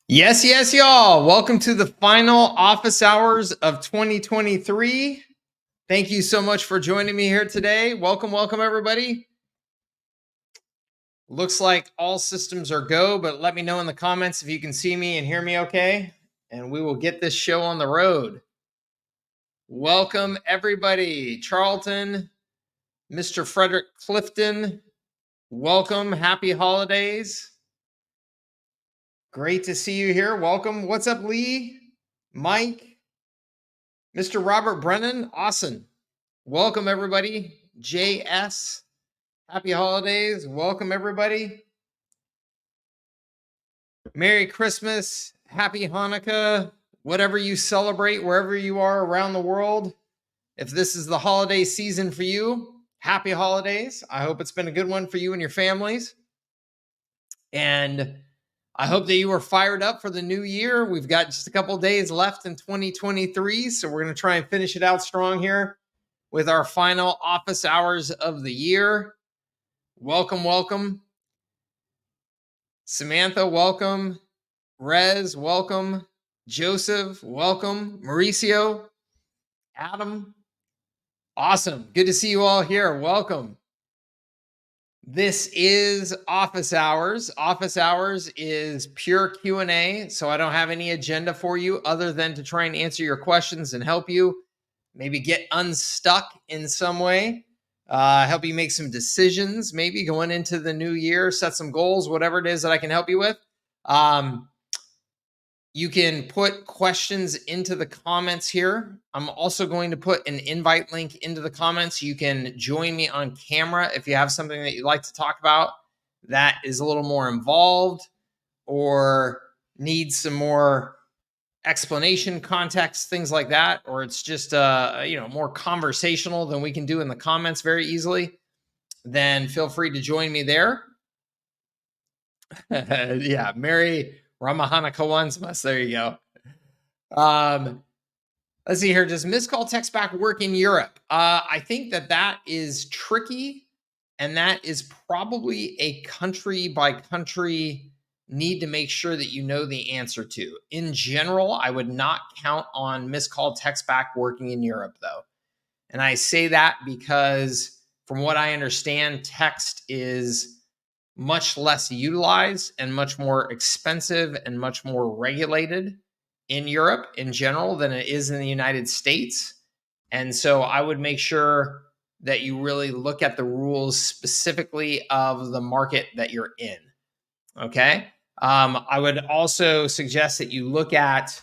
Yes, y'all. Welcome to the final office hours of 2023. Thank you so much for joining me here today. Welcome, everybody. Looks like all systems are go, but let me know in the comments if you can see me and hear me okay, and we will get this show on the road. Welcome, everybody. Charlton, Mr. Frederick Clifton, welcome. Happy holidays. Great to see you here. Welcome. What's up, Lee? Mike? Mr. Robert Brennan, awesome. Welcome, everybody. JS, happy holidays. Welcome, everybody. Merry Christmas, happy Hanukkah, whatever you celebrate, wherever you are around the world. If this is the holiday season for you, happy holidays. I hope it's been a good one for you and your families. And I hope that you are fired up for the new year. We've got just a couple days left in 2023, so we're going to try and finish it out strong here with our final office hours of the year. Welcome. Samantha, welcome. Rez, welcome. Joseph, welcome. Mauricio, Adam, awesome. Good to see you all here. Welcome. This is office hours. Office hours is pure Q&A, so I don't have any agenda for you other than to try and answer your questions and help you maybe get unstuck in some way, help you make some decisions, maybe going into the new year, set some goals, whatever it is that I can help you with. You can put questions into the comments here. I'm also going to put an invite link into the comments. You can join me on camera if you have something that you'd like to talk about that is a little more involved or needs some more explanation, context, things like that, or it's just more conversational than we can do in the comments very easily. Then feel free to join me there. Yeah, Merry Ramahana Kawansmas. There you go. Let's see here. Does missed call text back work in Europe? I think that is tricky, and that is probably a country by country need to make sure that you know the answer to. In general, I would not count on missed call text back working in Europe, though. And I say that because from what I understand, text is much less utilized and much more expensive and much more regulated in Europe in general than it is in the United States. And so I would make sure that you really look at the rules specifically of the market that you're in. Okay. I would also suggest that you look at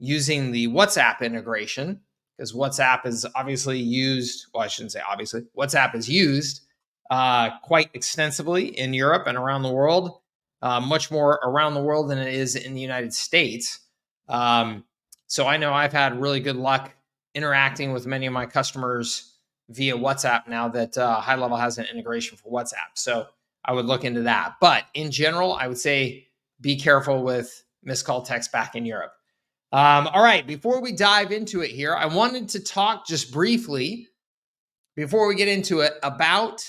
using the WhatsApp integration, because WhatsApp is obviously used. Well, I shouldn't say obviously. WhatsApp is used quite extensively in Europe and around the world, much more around the world than it is in the United States. So I know I've had really good luck interacting with many of my customers via WhatsApp now that HighLevel has an integration for WhatsApp. So I would look into that. But in general, I would say be careful with missed call text back in Europe. All right, before we dive into it here, I wanted to talk just briefly before we get into it about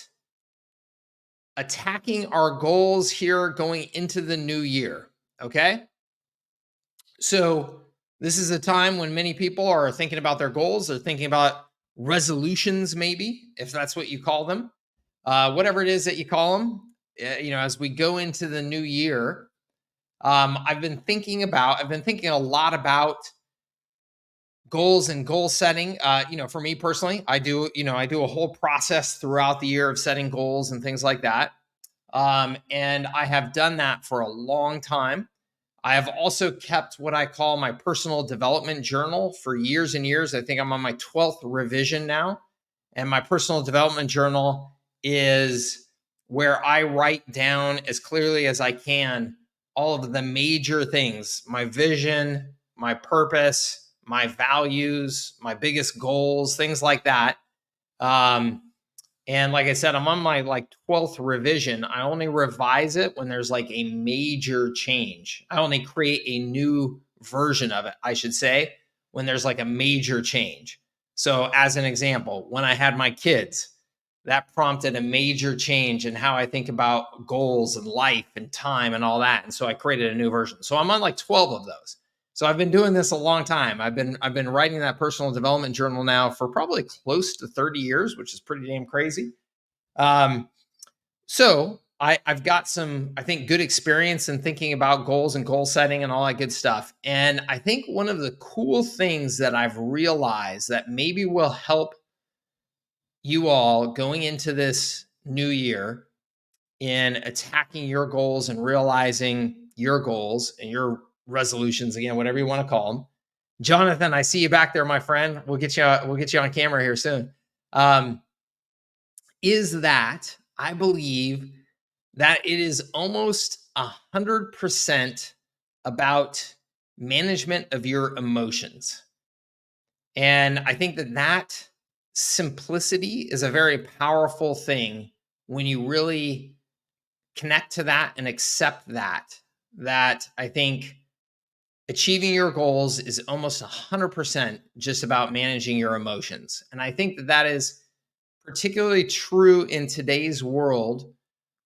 attacking our goals here going into the new year. Okay. So this is a time when many people are thinking about their goals. They're thinking about resolutions, maybe, if that's what you call them, whatever it is that you call them. As we go into the new year, I've been thinking a lot about goals and goal setting. For me personally, I do a whole process throughout the year of setting goals and things like that. And I have done that for a long time. I have also kept what I call my personal development journal for years and years. I think I'm on my 12th revision now. And my personal development journal is where I write down as clearly as I can all of the major things, my vision, my purpose, my values, my biggest goals, things like that. And like I said, I'm on my 12th revision. I only revise it when there's a major change. I only create a new version of it, I should say, when there's a major change. So as an example, when I had my kids, that prompted a major change in how I think about goals and life and time and all that. And so I created a new version. So I'm on like 12 of those. So I've been doing this a long time. I've been writing that personal development journal now for probably close to 30 years, which is pretty damn crazy. Um, so I've got some, I think, good experience in thinking about goals and goal setting and all that good stuff. And I think one of the cool things that I've realized that maybe will help you all going into this new year in attacking your goals and realizing your goals and your resolutions, again, whatever you want to call them. Jonathan, I see you back there, my friend. We'll get you on camera here soon. Um, is that I believe that it is almost 100% about management of your emotions. And I think that simplicity is a very powerful thing when you really connect to that and accept that I think achieving your goals is almost 100% just about managing your emotions. And I think that is particularly true in today's world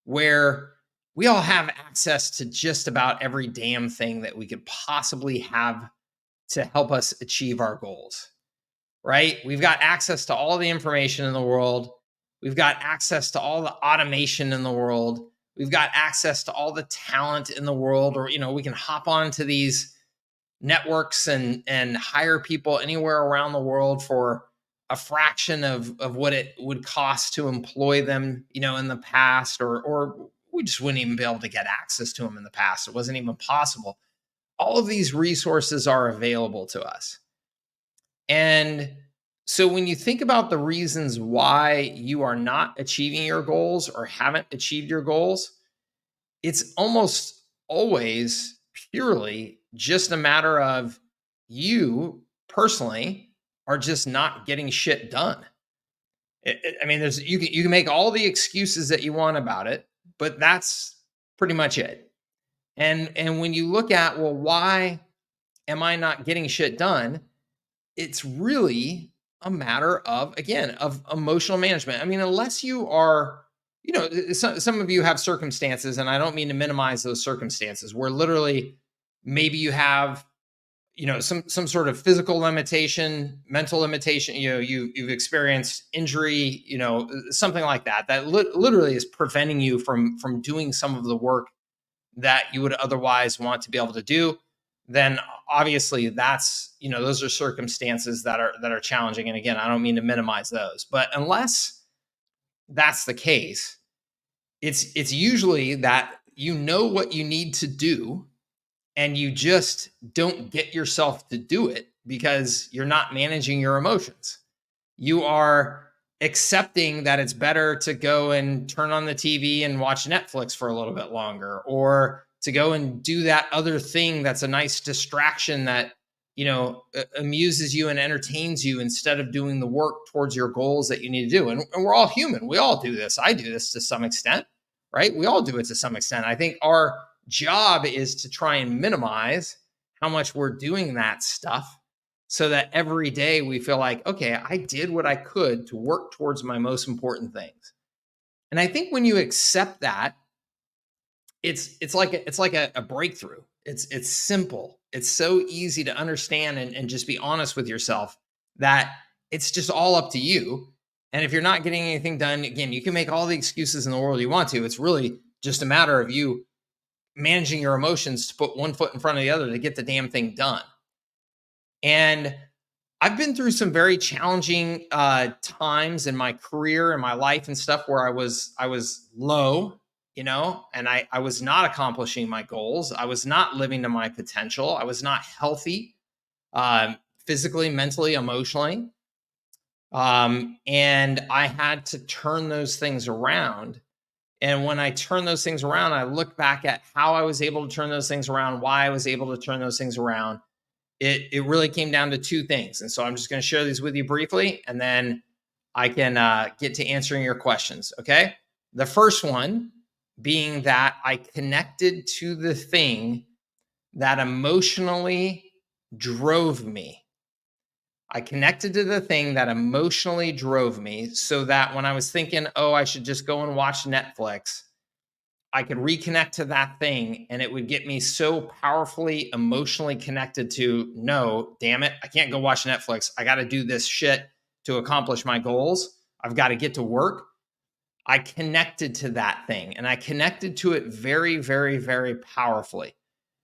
where we all have access to just about every damn thing that we could possibly have to help us achieve our goals, right? We've got access to all the information in the world. We've got access to all the automation in the world. We've got access to all the talent in the world, or, we can hop onto these networks and hire people anywhere around the world for a fraction of what it would cost to employ them, in the past, or we just wouldn't even be able to get access to them in the past. It wasn't even possible. All of these resources are available to us. And so when you think about the reasons why you are not achieving your goals or haven't achieved your goals, it's almost always purely just a matter of you personally are just not getting shit done. I mean, you can make all the excuses that you want about it, but that's pretty much it. And when you look at, well, why am I not getting shit done? It's really a matter of, again, of emotional management. I mean, unless you are, some of you have circumstances, and I don't mean to minimize those circumstances, where literally maybe you have, some sort of physical limitation, mental limitation, you've experienced injury, something like that, that literally is preventing you from doing some of the work that you would otherwise want to be able to do. Then obviously that's, those are circumstances that are challenging. And again, I don't mean to minimize those, but unless that's the case, it's usually that you know what you need to do and you just don't get yourself to do it because you're not managing your emotions. You are accepting that it's better to go and turn on the TV and watch Netflix for a little bit longer, or to go and do that other thing that's a nice distraction that, amuses you and entertains you instead of doing the work towards your goals that you need to do. And we're all human. We all do this. I do this to some extent, right? We all do it to some extent. I think our job is to try and minimize how much we're doing that stuff so that every day we feel like, okay, I did what I could to work towards my most important things. And I think when you accept that, it's like a breakthrough. It's simple. It's so easy to understand and just be honest with yourself that it's just all up to you. And if you're not getting anything done, again, you can make all the excuses in the world you want to. It's really just a matter of you managing your emotions to put one foot in front of the other to get the damn thing done. And I've been through some very challenging times in my career and my life and stuff where I was low, and I was not accomplishing my goals. I was not living to my potential. I was not healthy, physically, mentally, emotionally. And I had to turn those things around. And when I turn those things around, I look back at how I was able to turn those things around, why I was able to turn those things around. It really came down to two things. And so I'm just going to share these with you briefly, and then I can get to answering your questions. Okay. The first one being that I connected to the thing that emotionally drove me. I connected to the thing that emotionally drove me so that when I was thinking, oh, I should just go and watch Netflix, I could reconnect to that thing and it would get me so powerfully emotionally connected to, no, damn it, I can't go watch Netflix. I got to do this shit to accomplish my goals. I've got to get to work. I connected to that thing and I connected to it very, very, very powerfully.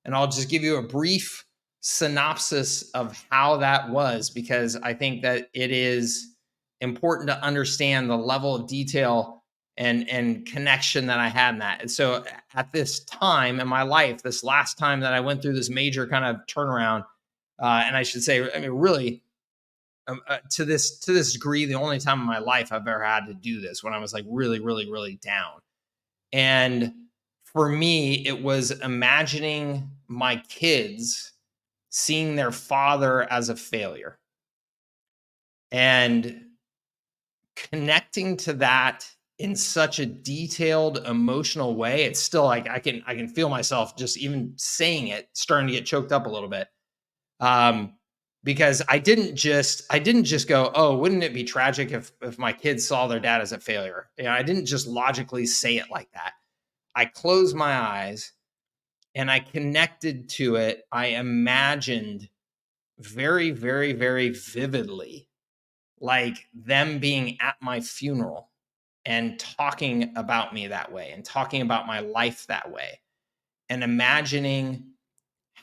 And I'll just give you a brief synopsis of how that was, because I think that it is important to understand the level of detail and connection that I had in that. And so at this time in my life, this last time that I went through this major kind of turnaround, and I should say, I mean, really, to this degree, the only time in my life I've ever had to do this, when I was like really, really, really down. And for me, it was imagining my kids seeing their father as a failure and connecting to that in such a detailed emotional way. It's still like I can feel myself just even saying it starting to get choked up a little bit. Um, because I didn't just go, oh, wouldn't it be tragic if my kids saw their dad as a failure? You know, I didn't just logically say it like that. I closed my eyes and I connected to it. I imagined very, very, very vividly, like them being at my funeral and talking about me that way and talking about my life that way and imagining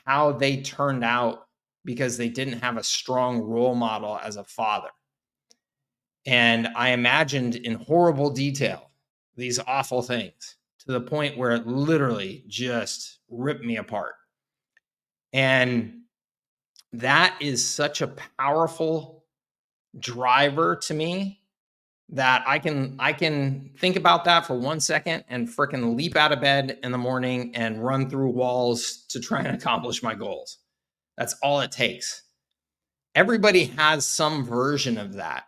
how they turned out because they didn't have a strong role model as a father. And I imagined in horrible detail these awful things to the point where it literally just ripped me apart. And that is such a powerful driver to me that I can think about that for 1 second and freaking leap out of bed in the morning and run through walls to try and accomplish my goals. That's all it takes. Everybody has some version of that.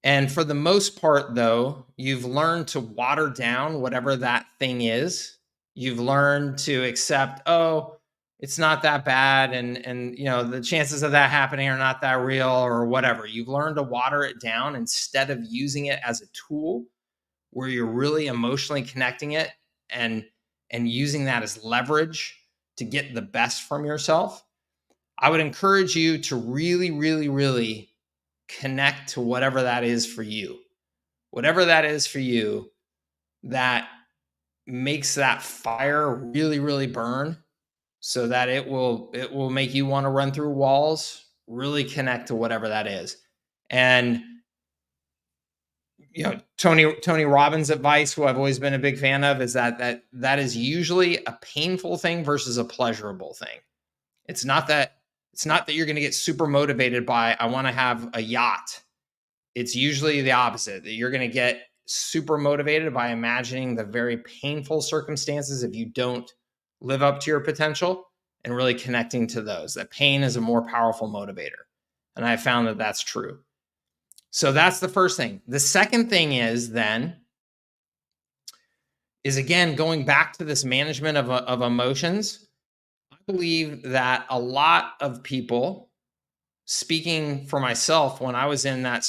And for the most part, though, you've learned to water down whatever that thing is. You've learned to accept, oh, it's not that bad, and the chances of that happening are not that real, or whatever. You've learned to water it down instead of using it as a tool where you're really emotionally connecting it and using that as leverage to get the best from yourself. I would encourage you to really, really, really connect to whatever that is for you. Whatever that is for you that makes that fire really, really burn so that it will make you want to run through walls. Really connect to whatever that is. And Tony Robbins' advice, who I've always been a big fan of, is that is usually a painful thing versus a pleasurable thing. It's not that you're going to get super motivated by, I want to have a yacht. It's usually the opposite, that you're going to get super motivated by imagining the very painful circumstances if you don't live up to your potential and really connecting to those. That pain is a more powerful motivator. And I found that that's true. So that's the first thing. The second thing is again, going back to this management of emotions. I believe that a lot of people, speaking for myself, when I was in that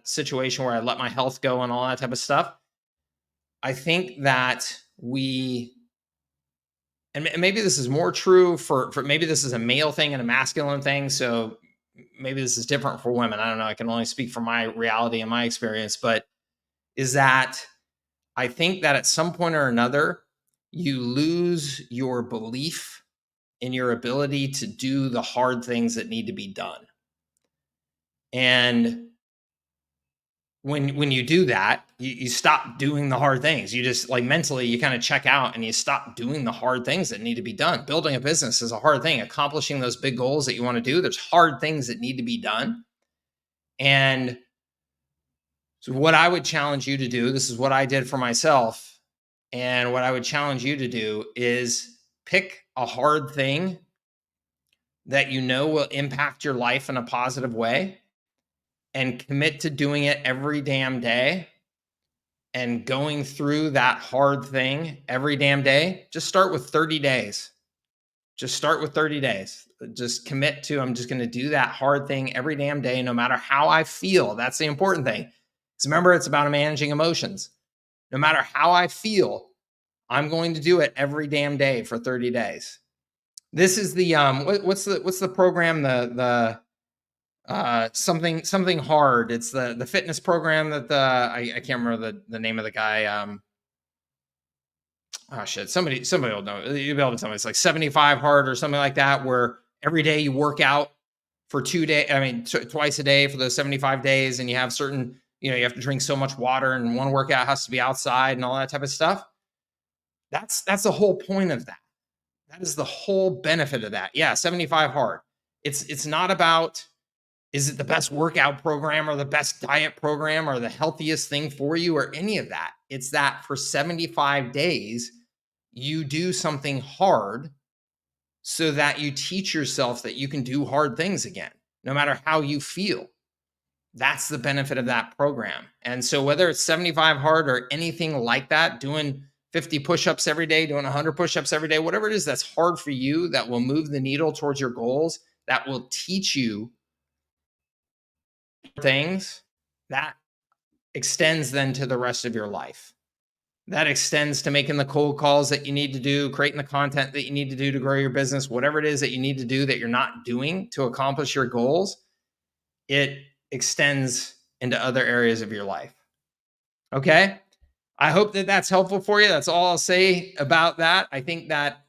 situation where I let my health go and all that type of stuff, I think that and maybe this is more true for maybe this is a male thing and a masculine thing. So maybe this is different for women. I don't know. I can only speak from my reality and my experience, but is that I think that at some point or another, you lose your belief in your ability to do the hard things that need to be done. And when you do that, you stop doing the hard things. You just, like, mentally, you kind of check out and you stop doing the hard things that need to be done. Building a business is a hard thing. Accomplishing those big goals that you want to do, there's hard things that need to be done. And so what I would challenge you to do, this is what I did for myself, and what I would challenge you to do is pick a hard thing that you know will impact your life in a positive way and commit to doing it every damn day and going through that hard thing every damn day. Just start with 30 days. Just start with 30 days. just commit to, I'm just going to do that hard thing every damn day, no matter how I feel. That's the important thing. Because remember, it's about managing emotions. No matter how I feel, I'm going to do it every damn day for 30 days. This is the what's the program, the something hard. It's the fitness program that I can't remember the name of the guy. Oh shit, somebody will know. You'll be able to tell me. It's like 75 hard or something like that, where every day you work out for 2 days. I mean, twice a day for those 75 days, and you have certain, you have to drink so much water, and one workout has to be outside and all that type of stuff. That's the whole point of that. That is the whole benefit of that. Yeah, 75 hard. It's not about, is it the best workout program or the best diet program or the healthiest thing for you or any of that. It's that for 75 days, you do something hard so that you teach yourself that you can do hard things again, no matter how you feel. That's the benefit of that program. And so whether it's 75 hard or anything like that, doing 50 push-ups every day, doing 100 push-ups every day, whatever it is that's hard for you, that will move the needle towards your goals, that will teach you things, that extends then to the rest of your life. That extends to making the cold calls that you need to do, creating the content that you need to do to grow your business, whatever it is that you need to do that you're not doing to accomplish your goals. It extends into other areas of your life. Okay. I hope that that's helpful for you. That's all I'll say about that. I think that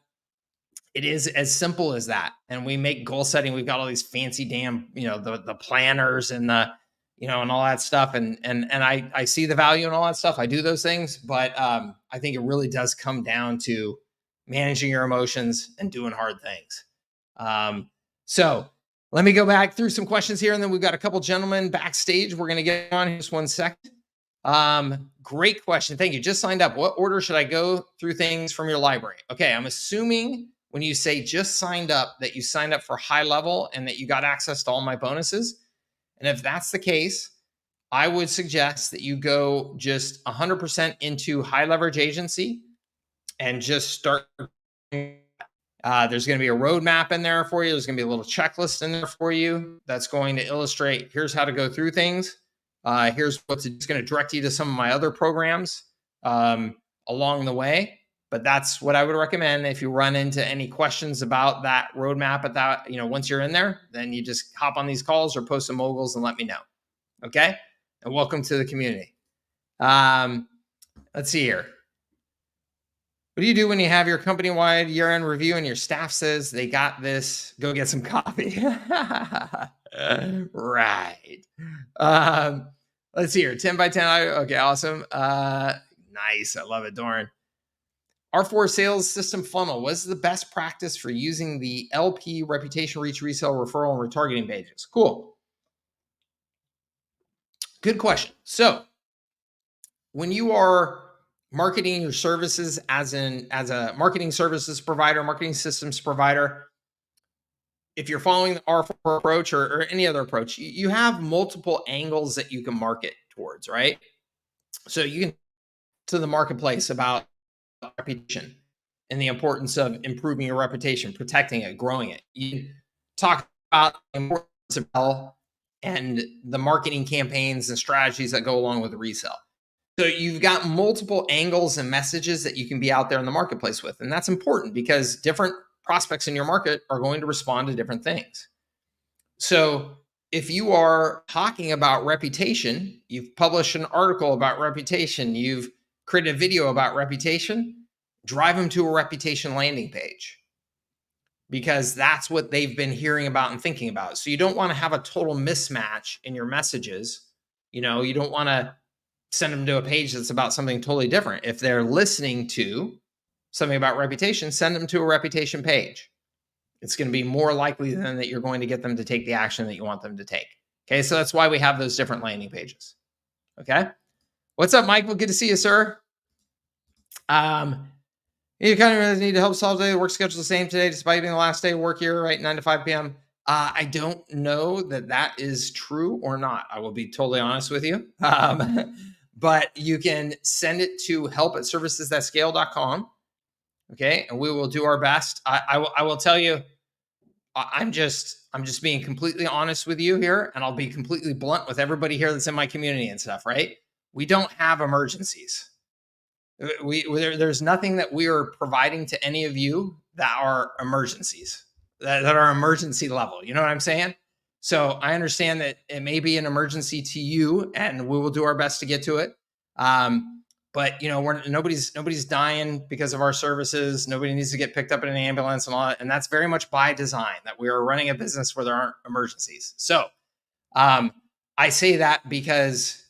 it is as simple as that. And we make goal setting. We've got all these fancy damn, the planners and and all that stuff. And I see the value in all that stuff. I do those things, but I think it really does come down to managing your emotions and doing hard things. So let me go back through some questions here, and then we've got a couple gentlemen backstage. We're going to get on just 1 second. Great question. Thank you. Just signed up. What order should I go through things from your library? Okay. I'm assuming when you say just signed up, that you signed up for HighLevel and that you got access to all my bonuses. And if that's the case, I would suggest that you go just 100% into high leverage agency and just start. There's going to be a roadmap in there for you. There's going to be a little checklist in there for you that's going to illustrate, here's how to go through things. Here's what's going to direct you to some of my other programs along the way. But that's what I would recommend. If you run into any questions about that roadmap at that, once you're in there, then you just hop on these calls or post some moguls and let me know. Okay. And welcome to the community. Let's see here. What do you do when you have your company-wide year-end review and your staff says they got this? Go get some coffee. Right. Let's see here. 10 by 10. Okay, awesome. Nice. I love it, Doran. R4 sales system funnel. What's the best practice for using the LP, reputation, reach, resale, referral, and retargeting pages? Cool. Good question. So when you are marketing your services as a marketing services provider, marketing systems provider, if you're following the R4 approach or any other approach, you have multiple angles that you can market towards, right? So you can to the marketplace about reputation and the importance of improving your reputation, protecting it, growing it. You can talk about the importance of resale and the marketing campaigns and strategies that go along with the resale. So you've got multiple angles and messages that you can be out there in the marketplace with. And that's important because different prospects in your market are going to respond to different things. So if you are talking about reputation, you've published an article about reputation, you've created a video about reputation, drive them to a reputation landing page because that's what they've been hearing about and thinking about. So you don't want to have a total mismatch in your messages. You don't want to send them to a page that's about something totally different. If they're listening to something about reputation, send them to a reputation page. It's going to be more likely than that you're going to get them to take the action that you want them to take. Okay, so that's why we have those different landing pages. Okay, what's up, Michael? Good to see you, sir. You kind of need to help solve the work schedule the same today, despite being the last day of work here, right? 9 to 5 p.m. I don't know that is true or not. I will be totally honest with you. But you can send it to help@servicesthatscale.com. Okay. And we will do our best. I will tell you, I'm just being completely honest with you here, and I'll be completely blunt with everybody here that's in my community and stuff, right? We don't have emergencies. There's nothing that we are providing to any of you that are emergencies, that are emergency level. You know what I'm saying? So I understand that it may be an emergency to you, and we will do our best to get to it. But nobody's dying because of our services. Nobody needs to get picked up in an ambulance and all that. And that's very much by design, that we are running a business where there aren't emergencies. So I say that because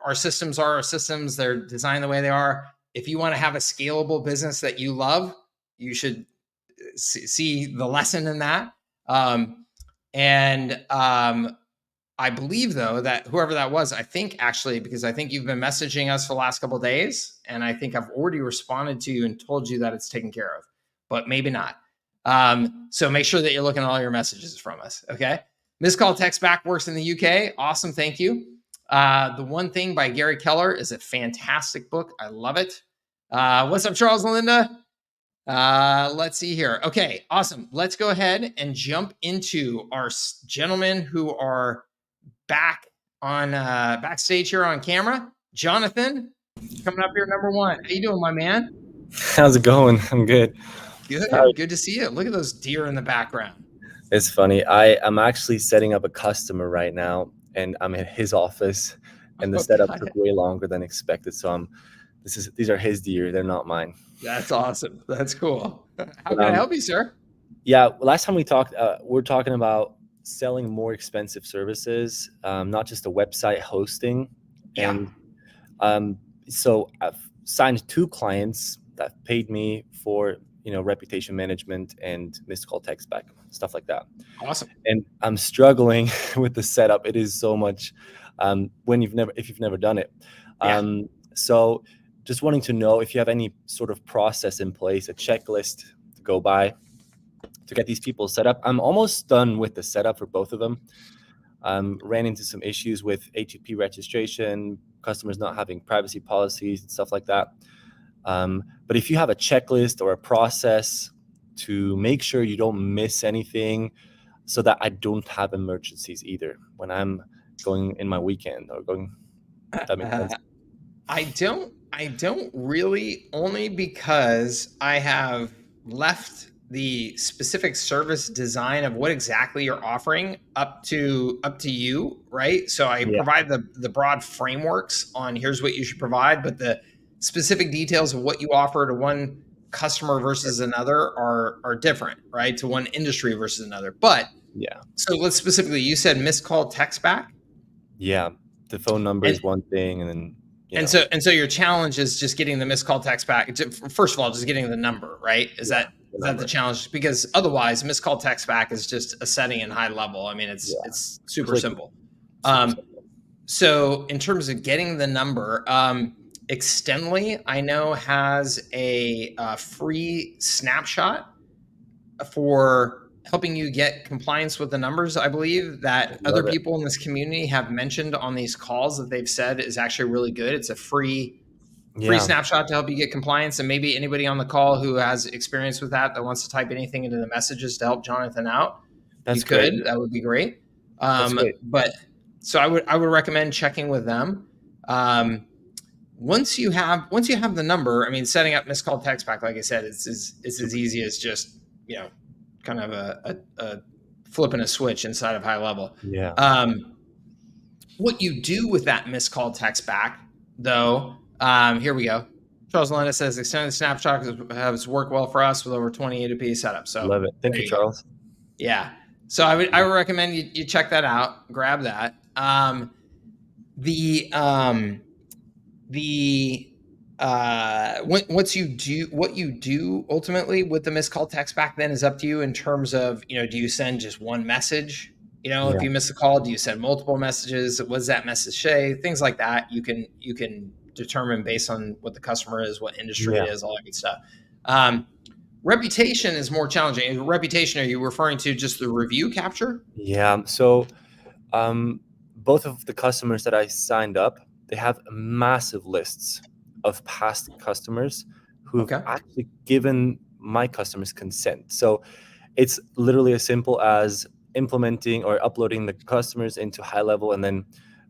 our systems are our systems. They're designed the way they are. If you want to have a scalable business that you love, you should see the lesson in that. I believe, though, that whoever that was, I think actually, because I think you've been messaging us for the last couple of days, and I think I've already responded to you and told you that it's taken care of, but maybe not. So make sure that you're looking at all your messages from us. Okay. Missed call text back works in the UK. Awesome. Thank you. The One Thing by Gary Keller is a fantastic book. I love it. What's up, Charles and Linda? Let's see here. Okay, awesome. Let's go ahead and jump into our gentlemen who are back on backstage here on camera. Jonathan, coming up here, number one. How you doing, my man? How's it going? I'm good. Good to see you. Look at those deer in the background. It's funny. I'm actually setting up a customer right now, and I'm in his office, and the setup took way longer than expected. So these are his deer. They're not mine. That's awesome. That's cool. How can I help you, sir? Yeah. Last time we talked, we're talking about selling more expensive services, not just a website hosting. Yeah. And so I've signed 2 clients that paid me for reputation management and missed call text back, stuff like that. Awesome. And I'm struggling with the setup. It is so much if you've never done it. Yeah. So just wanting to know if you have any sort of process in place, a checklist to go by to get these people set up. I'm almost done with the setup for both of them. Ran into some issues with HTTP registration, customers not having privacy policies and stuff like that. But if you have a checklist or a process to make sure you don't miss anything so that I don't have emergencies either when I'm going in my weekend or going, that makes sense. I don't really, only because I have left the specific service design of what exactly you're offering up to you, right? So I provide the broad frameworks on here's what you should provide, but the specific details of what you offer to one customer versus another are different, right? To one industry versus another. But so let's specifically, you said missed call text back. Yeah, the phone number is one thing, and then. So your challenge is just getting the missed call text back. First of all, just getting the number, right? Is that the challenge? Because otherwise, missed call text back is just a setting in HighLevel. I mean, it's super simple. So in terms of getting the number, Extendly, I know, has a free snapshot for helping you get compliance with the numbers. I believe that other people in this community have mentioned on these calls that they've said is actually really good. It's a free snapshot to help you get compliance. And maybe anybody on the call who has experience with that wants to type anything into the messages to help Jonathan out, that's great. That would be great. But so I would recommend checking with them. Once you have the number, I mean, setting up missed call text back, like I said, it's as easy as just kind of a flipping a switch inside of HighLevel. Yeah. What you do with that missed call text back, though, here we go. Charles Lena says extended snapshot has worked well for us with over 20 A2P setup. So love it. Thank you, Charles. Yeah. So I would recommend you check that out. Grab that. Once you do what you do ultimately with the missed call text back, then is up to you in terms of, do you send just one message? If you miss a call, do you send multiple messages? What does that message say? Things like that. You can determine based on what the customer is, what industry it is, all that good stuff. Reputation is more challenging. Reputation, are you referring to just the review capture? Yeah. So both of the customers that I signed up, they have massive lists of past customers who've actually given my customers consent. So It's literally as simple as implementing or uploading the customers into HighLevel and then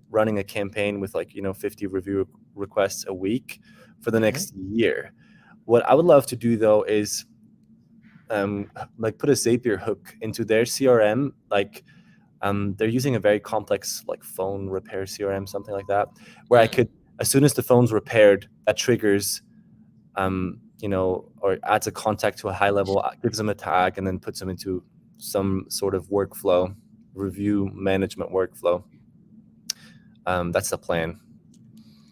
running a campaign with, like, 50 review requests a week for the Mhm. next year. What I would love to do though is like put a Zapier hook into their CRM. Like, they're using a very complex, like, phone repair CRM, something like that, where I Mm. could, as soon as the phone's repaired, that triggers, or adds a contact to a HighLevel, gives them a tag, and then puts them into some sort of workflow, review management workflow. That's the plan.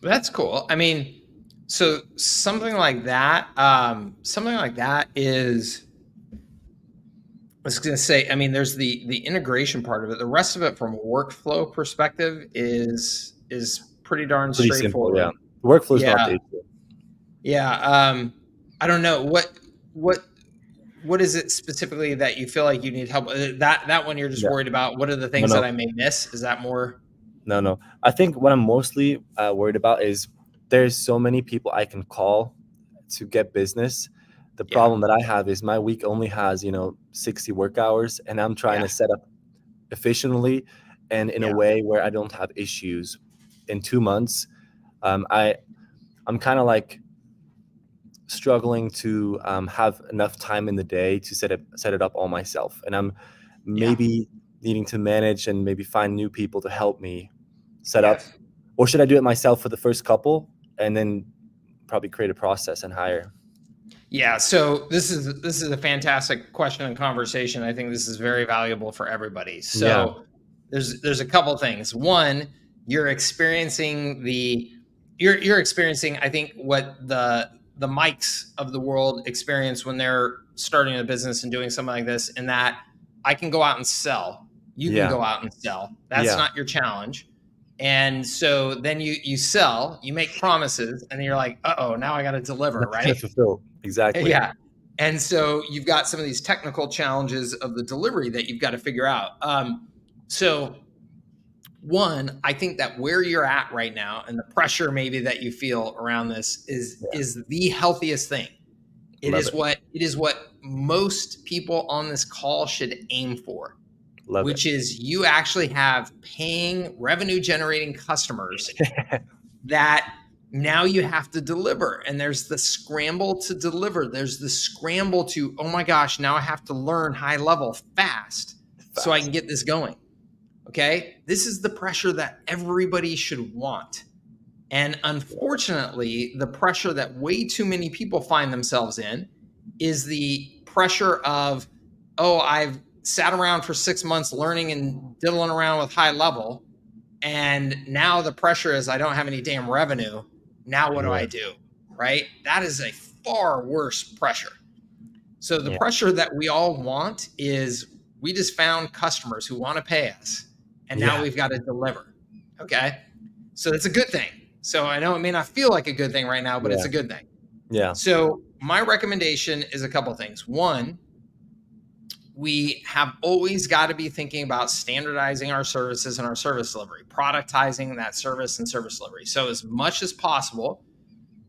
That's cool. I mean, so something like that is, I was going to say, I mean, there's the integration part of it. The rest of it from a workflow perspective is pretty darn Pretty simple, yeah. straightforward. Workflow is not Yeah. the issue. Yeah. I don't know what what is it specifically that you feel like you need help with? That one you're just Yeah. worried about. What are the No, things that no, I may miss? Is that more? no. I think what I'm mostly worried about is there's so many people I can call to get business. The Yeah. problem that I have is my week only has 60 work hours, and I'm trying Yeah. to set up efficiently and in a Yeah. way where I don't have issues in 2 months. I'm kind of like struggling to have enough time in the day to set it up all myself, and I'm Yeah. maybe needing to manage and maybe find new people to help me set up. Yes. Or should I do it myself for the first couple and then probably create a process and hire? Yeah, so this is a fantastic question and conversation. I think this is very valuable for everybody. Yeah, So there's a couple things. One, you're experiencing you're experiencing, I think, what the mics of the world experience when they're starting a business and doing something like this, in that I can go out and sell. You can yeah, go out and sell. That's yeah. not your challenge. And so then you sell, you make promises, and then you're like, uh-oh, now I got to deliver, That's kind right? of fulfilled. Exactly. Yeah. And so you've got some of these technical challenges of the delivery that you've got to figure out. So one, I think that where you're at right now and the pressure maybe that you feel around this Yeah, is the healthiest thing. love it. It is what most people on this call should aim for, Love it. which is you actually have paying revenue generating customers that now you have to deliver. And there's the scramble to deliver. There's the scramble to, oh my gosh, now I have to learn HighLevel fast so I can Fast. get this going. Okay. This is the pressure that everybody should want. And unfortunately, the pressure that way too many people find themselves in is the pressure of, oh, I've sat around for 6 months learning and diddling around with HighLevel, and now the pressure is I don't have any damn revenue. Now what do Yeah, I do? Right? That is a far worse pressure. So the yeah, pressure that we all want is we just found customers who want to pay us, and now yeah, we've got to deliver. Okay? So it's a good thing. So I know it may not feel like a good thing right now, but it's yeah, a good thing. yeah, So my recommendation is a couple of things. One, we have always got to be thinking about standardizing our services and our service delivery, productizing that service and service delivery. So, as much as possible,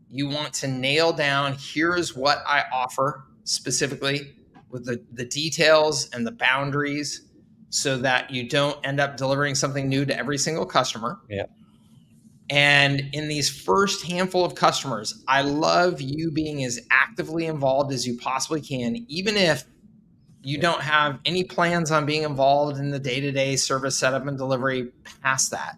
you want to nail down here is what I offer specifically with the details and the boundaries so that you don't end up delivering something new to every single customer. yeah, And in these first handful of customers, I love you being as actively involved as you possibly can, even if you yeah, don't have any plans on being involved in the day-to-day service setup and delivery past that.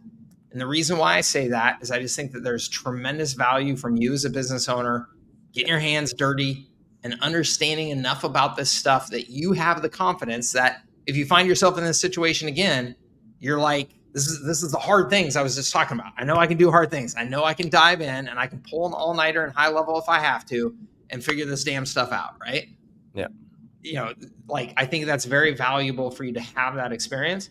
And the reason why I say that is I just think that there's tremendous value from you as a business owner getting your hands dirty and understanding enough about this stuff that you have the confidence that if you find yourself in this situation again, you're like, this is the hard things I was just talking about. I know I can do hard things. I know I can dive in and I can pull an all-nighter and HighLevel if I have to and figure this damn stuff out, right? yeah, Like, I think that's very valuable for you to have that experience.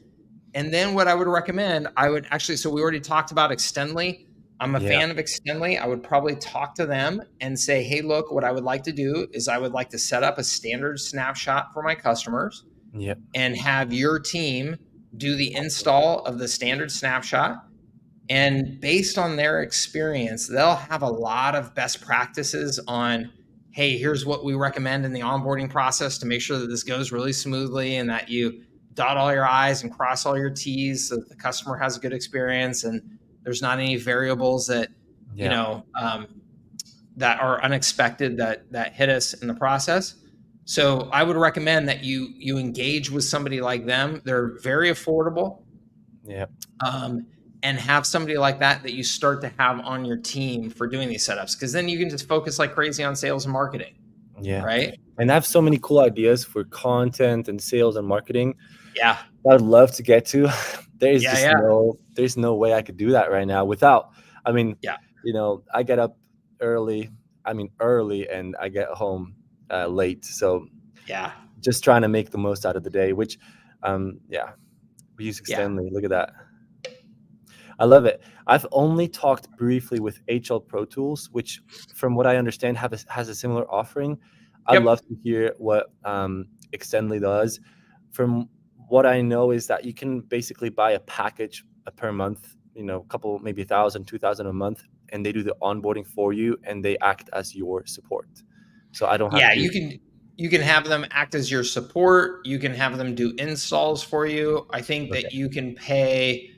And then what I would recommend, I would actually, so we already talked about Extendly. I'm a yeah, fan of Extendly. I would probably talk to them and say, hey, look, what I would like to do is I would like to set up a standard snapshot for my customers yeah, and have your team do the install of the standard snapshot. And based on their experience, they'll have a lot of best practices on hey, here's what we recommend in the onboarding process to make sure that this goes really smoothly and that you dot all your I's and cross all your T's so that the customer has a good experience and there's not any variables that, you Yeah. know, that are unexpected that hit us in the process. So I would recommend that you engage with somebody like them. They're very affordable, Yeah. um, and have somebody like that you start to have on your team for doing these setups, because then you can just focus like crazy on sales and marketing, Yeah. right? And I have so many cool ideas for content and sales and marketing Yeah, I'd love to get to. There's yeah, just yeah, there's no way I could do that right now without, I mean, yeah, I get up early, early, and I get home late. So yeah, just trying to make the most out of the day, which, yeah, we use yeah. Extendly. Look at that. I love it. I've only talked briefly with HL Pro Tools, which, from what I understand, has a similar offering. I'd Yep. love to hear what Extendly does. From what I know is that you can basically buy a package per month, a couple, maybe 1,000, 2,000 a month, and they do the onboarding for you, and they act as your support. So I don't have Yeah, to. you can have them act as your support. You can have them do installs for you. Okay. I think that you can pay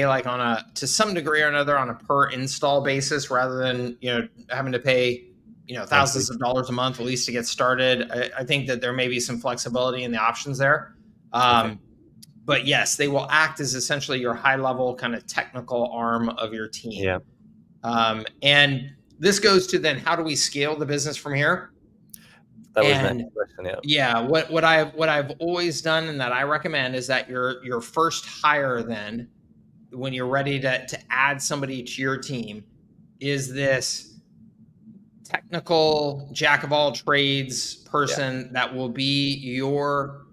like on a to some degree or another on a per install basis rather than having to pay Monthly. thousands of dollars a month at least to get started. I think that there may be some flexibility in the options there. Okay. But yes, they will act as essentially your high level kind of technical arm of your team. Yeah, And this goes to then how do we scale the business from here? that was my And next question. Yeah. yeah, what I've always done and that I recommend is that your first hire then when you're ready to add somebody to your team is this technical jack of all trades Yeah. person that will be your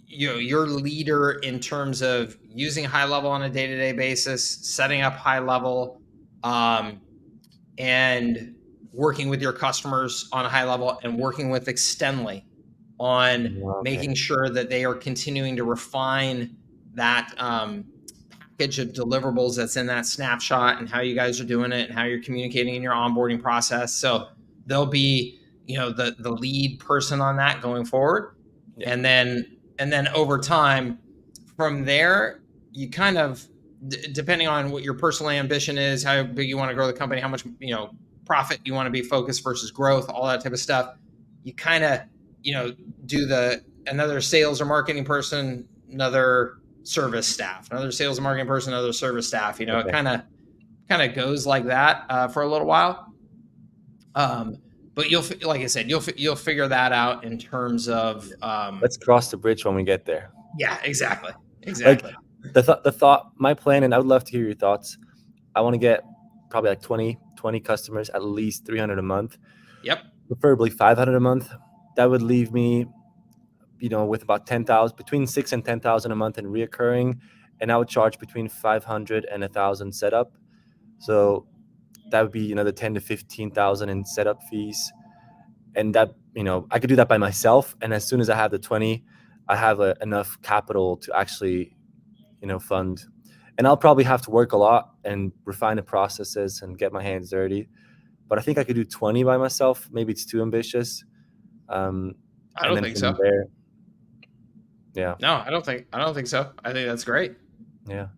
leader in terms of using HighLevel on a day-to-day basis, setting up HighLevel, um, and working with your customers on a high level and working with Extendly on Okay. making sure that they are continuing to refine that package of deliverables that's in that snapshot and how you guys are doing it and how you're communicating in your onboarding process. So they'll be, the lead person on that going forward. Yeah. And then over time from there, you kind of depending on what your personal ambition is, how big you want to grow the company, how much, profit you want to be focused versus growth, all that type of stuff. You kind of, you know, do another sales or marketing person, another service staff, another sales and marketing person, another service staff. It Okay. kind of goes like that for a little while. But like I said, you'll figure that out in terms of Let's cross the bridge when we get there. yeah, exactly, Like exactly. the thought, my plan, and I would love to hear your thoughts. I want to get probably like 20 customers, at least 300 a month, Yep. preferably 500 a month. That would leave me, with about 10,000, between 6 and 10,000 a month in reoccurring, and I would charge between 500 and 1,000 setup. So that would be the 10 to 15,000 in setup fees, and that I could do that by myself. And as soon as I have the 20, I have enough capital to actually fund. And I'll probably have to work a lot and refine the processes and get my hands dirty. But I think I could do 20 by myself. Maybe it's too ambitious. Um, I and don't then think from so. there, yeah, No, I don't think so. I think that's great. yeah.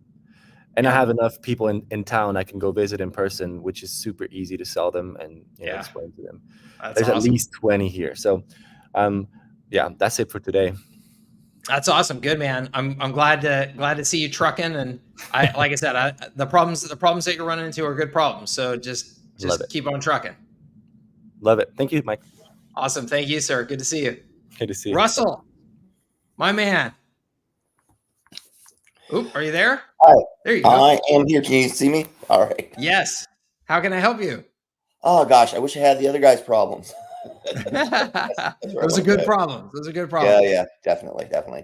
And I Yeah. have enough people in town I can go visit in person, which is super easy to sell them and Yeah. explain to them. That's There's at awesome. least 20 here. So, yeah, that's it for today. That's awesome. Good man. I'm glad to see you trucking. And like I said, the problems that you're running into are good problems. So just Love just it. keep on trucking. Love it. Thank you, Mike. Awesome. Thank you, sir. Good to see you. Good to see you. Russell, my man. Oop, are you there? Hi, There you go. I am here. Can you see me? All right. Yes. How can I help you? Oh gosh, I wish I had the other guy's problems. That's where I Those are want to good go. problems. Those are good Yeah, problems. yeah, definitely, definitely.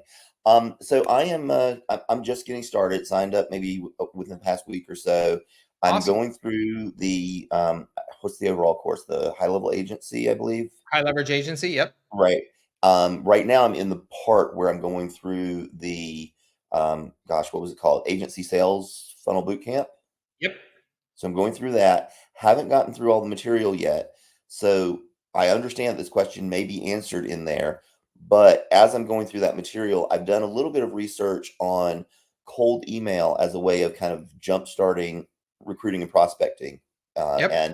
So I am. I'm just getting started. Signed up maybe within the past week or so. I'm Awesome. going through the what's the overall course? The high level agency, I believe. High leverage agency. Yep. Right. Right now I'm in the part where I'm going through the gosh, what was it called? Agency sales funnel boot camp. Yep. So I'm going through that. Haven't gotten through all the material yet, So I understand this question may be answered in there, but as I'm going through that material, I've done a little bit of research on cold email as a way of kind of jump starting recruiting and prospecting. Yep. And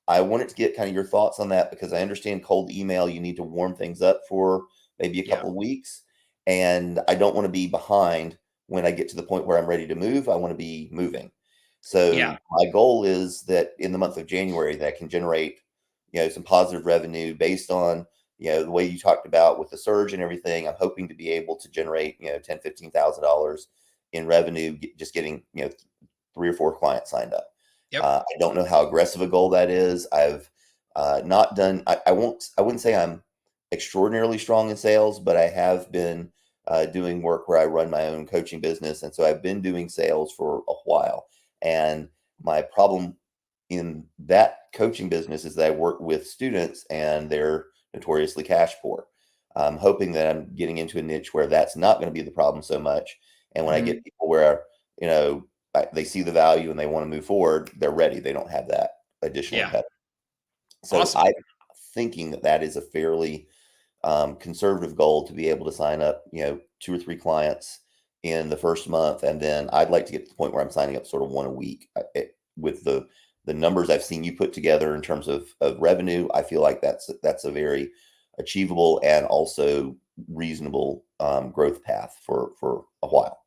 I wanted to get kind of your thoughts on that because I understand cold email, you need to warm things up for maybe a Yeah. couple of weeks. And I don't want to be behind when I get to the point where I'm ready to move. I want to be moving. Yeah. So my goal is that in the month of January that I can generate, some positive revenue based on, the way you talked about with the surge and everything. I'm hoping to be able to generate, $10,000, $15,000 in revenue, just getting, 3 or 4 clients signed up. Yep. I don't know how aggressive a goal that is. I've not done. I wouldn't say I'm extraordinarily strong in sales, but I have been doing work where I run my own coaching business, and so I've been doing sales for a while. And my problem in that coaching business is that I work with students, and they're notoriously cash poor. I'm hoping that I'm getting into a niche where that's not going to be the problem so much. And when I Mhm. get people where they see the value and they want to move forward, they're ready. They don't have that additional Yeah. impediment. So Awesome. I'm thinking that that is a fairly conservative goal to be able to sign up, 2 or 3 clients in the first month, and then I'd like to get to the point where I'm signing up sort of one a week. With the numbers I've seen you put together in terms of revenue, I feel like that's a very achievable and also reasonable growth path for a while.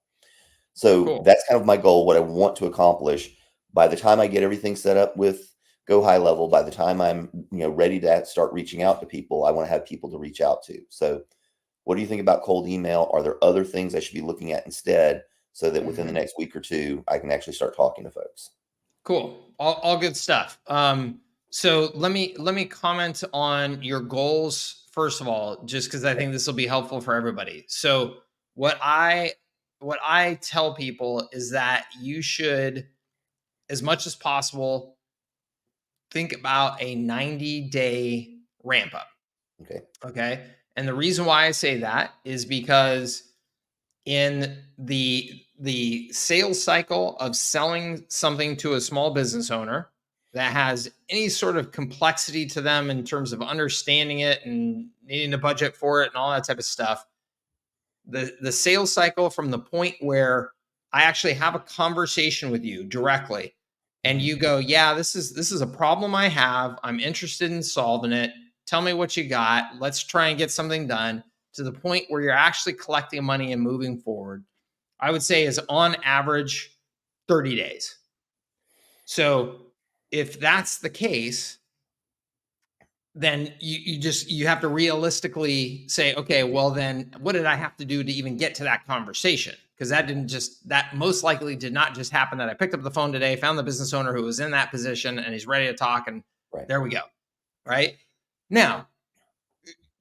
So Cool. that's kind of my goal, what I want to accomplish by the time I get everything set up with Go High Level, by the time I'm, ready to start reaching out to people, I want to have people to reach out to. So what do you think about cold email? Are there other things I should be looking at instead so that within the Mhm. next week or two, I can actually start talking to folks? Cool. All good stuff. So let me comment on your goals first of all, just because I Okay. think this will be helpful for everybody. So what I what I tell people is that you should, as much as possible, think about a 90-day ramp up. Okay. Okay. And the reason why I say that is because in the sales cycle of selling something to a small business owner that has any sort of complexity to them in terms of understanding it and needing a budget for it and all that type of stuff, the sales cycle from the point where I actually have a conversation with you directly and Mhm. you go, yeah, this is a problem I have, I'm interested in solving it, tell me what you got, let's try and get something done, to the point where you're actually collecting money and moving forward, I would say is on average 30 days. So if that's the case, then you have to realistically say, okay, well then what did I have to do to even get to that conversation? Because that most likely did not just happen that I picked up the phone today, found the business owner who was in that position and he's ready to talk, and Right. there we go. Right now,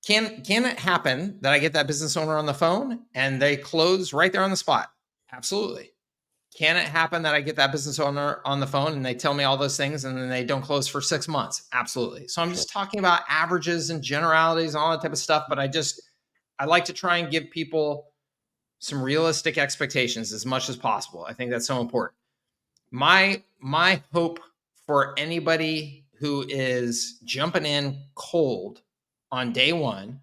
can it happen that I get that business owner on the phone and they close right there on the spot? Absolutely. Can it happen that I get that business owner on the phone and they tell me all those things and then they don't close for 6 months? Absolutely. So I'm Sure. just talking about averages and generalities and all that type of stuff. But I like to try and give people some realistic expectations as much as possible. I think that's so important. My hope for anybody who is jumping in cold on day one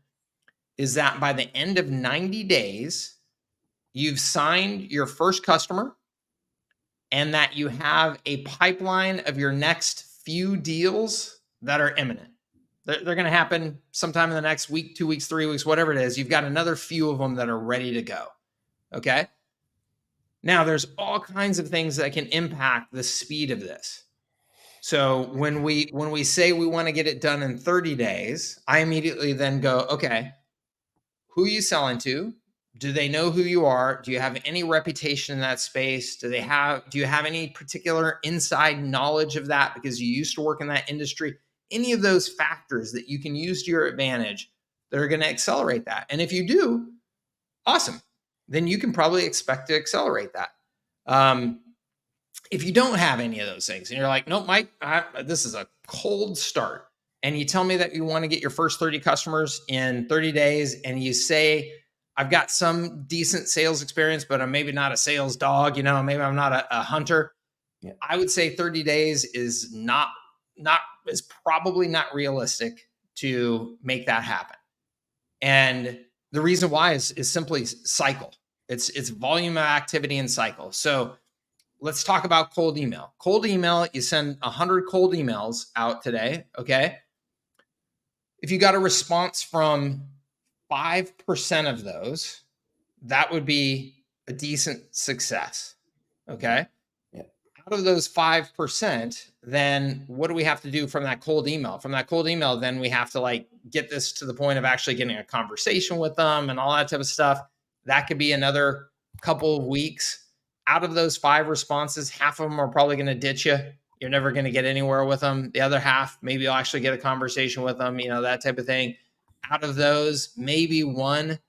is that by the end of 90 days, you've signed your first customer and that you have a pipeline of your next few deals that are imminent. They're going to happen sometime in the next week, 2 weeks, 3 weeks, whatever it is. You've got another few of them that are ready to go. Okay. Now, there's all kinds of things that can impact the speed of this. So when we say we want to get it done in 30 days, I immediately then go, okay, who are you selling to? Do they know who you are? Do you have any reputation in that space? Do you have any particular inside knowledge of that because you used to work in that industry? Any of those factors that you can use to your advantage that are going to accelerate that. And if you do, awesome. Then you can probably expect to accelerate that. Um, if you don't have any of those things and you're like, nope, Mike, this is a cold start, and you tell me that you want to get your first 30 customers in 30 days, and you say, I've got some decent sales experience, but I'm maybe not a sales dog, maybe I'm not a hunter. Yeah. I would say 30 days is is probably not realistic to make that happen. And the reason why is simply cycle. It's volume of activity and cycle. So let's talk about cold email. Cold email, you send 100 cold emails out today, okay? If you got a response from 5% of those, that would be a decent success, okay? Yeah. Out of those 5%, then what do we have to do from that cold email? From that cold email, then we have to like get this to the point of actually getting a conversation with them and all that type of stuff. That could be another couple of weeks. Out of those 5 responses, half of them are probably going to ditch you. You're never going to get anywhere with them. The other half, maybe you'll actually get a conversation with them, that type of thing. Out of those, maybe one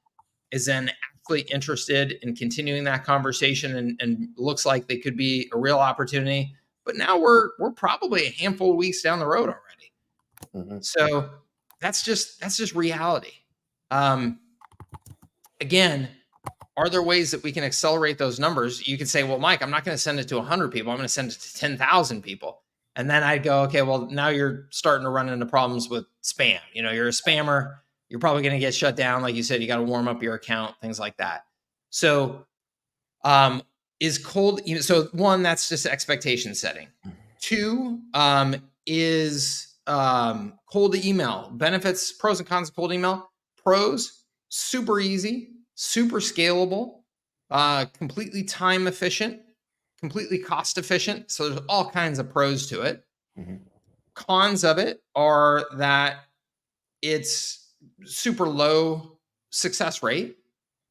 is then actually interested in continuing that conversation and looks like they could be a real opportunity. But now we're probably a handful of weeks down the road already. Mm-hmm. So that's just reality. Again, are there ways that we can accelerate those numbers? You could say, well, Mike, I'm not going to send it to 100 people. I'm going to send it to 10,000 people. And then I'd go, okay, well, now you're starting to run into problems with spam. You're a spammer. You're probably going to get shut down. Like you said, you got to warm up your account, things like that. So is cold. So one, that's just expectation setting. 2 is cold email. Benefits, pros and cons of cold email. Pros, super easy, super scalable, completely time efficient, completely cost efficient. So there's all kinds of pros to it. Mm-hmm. Cons of it are that it's super low success rate,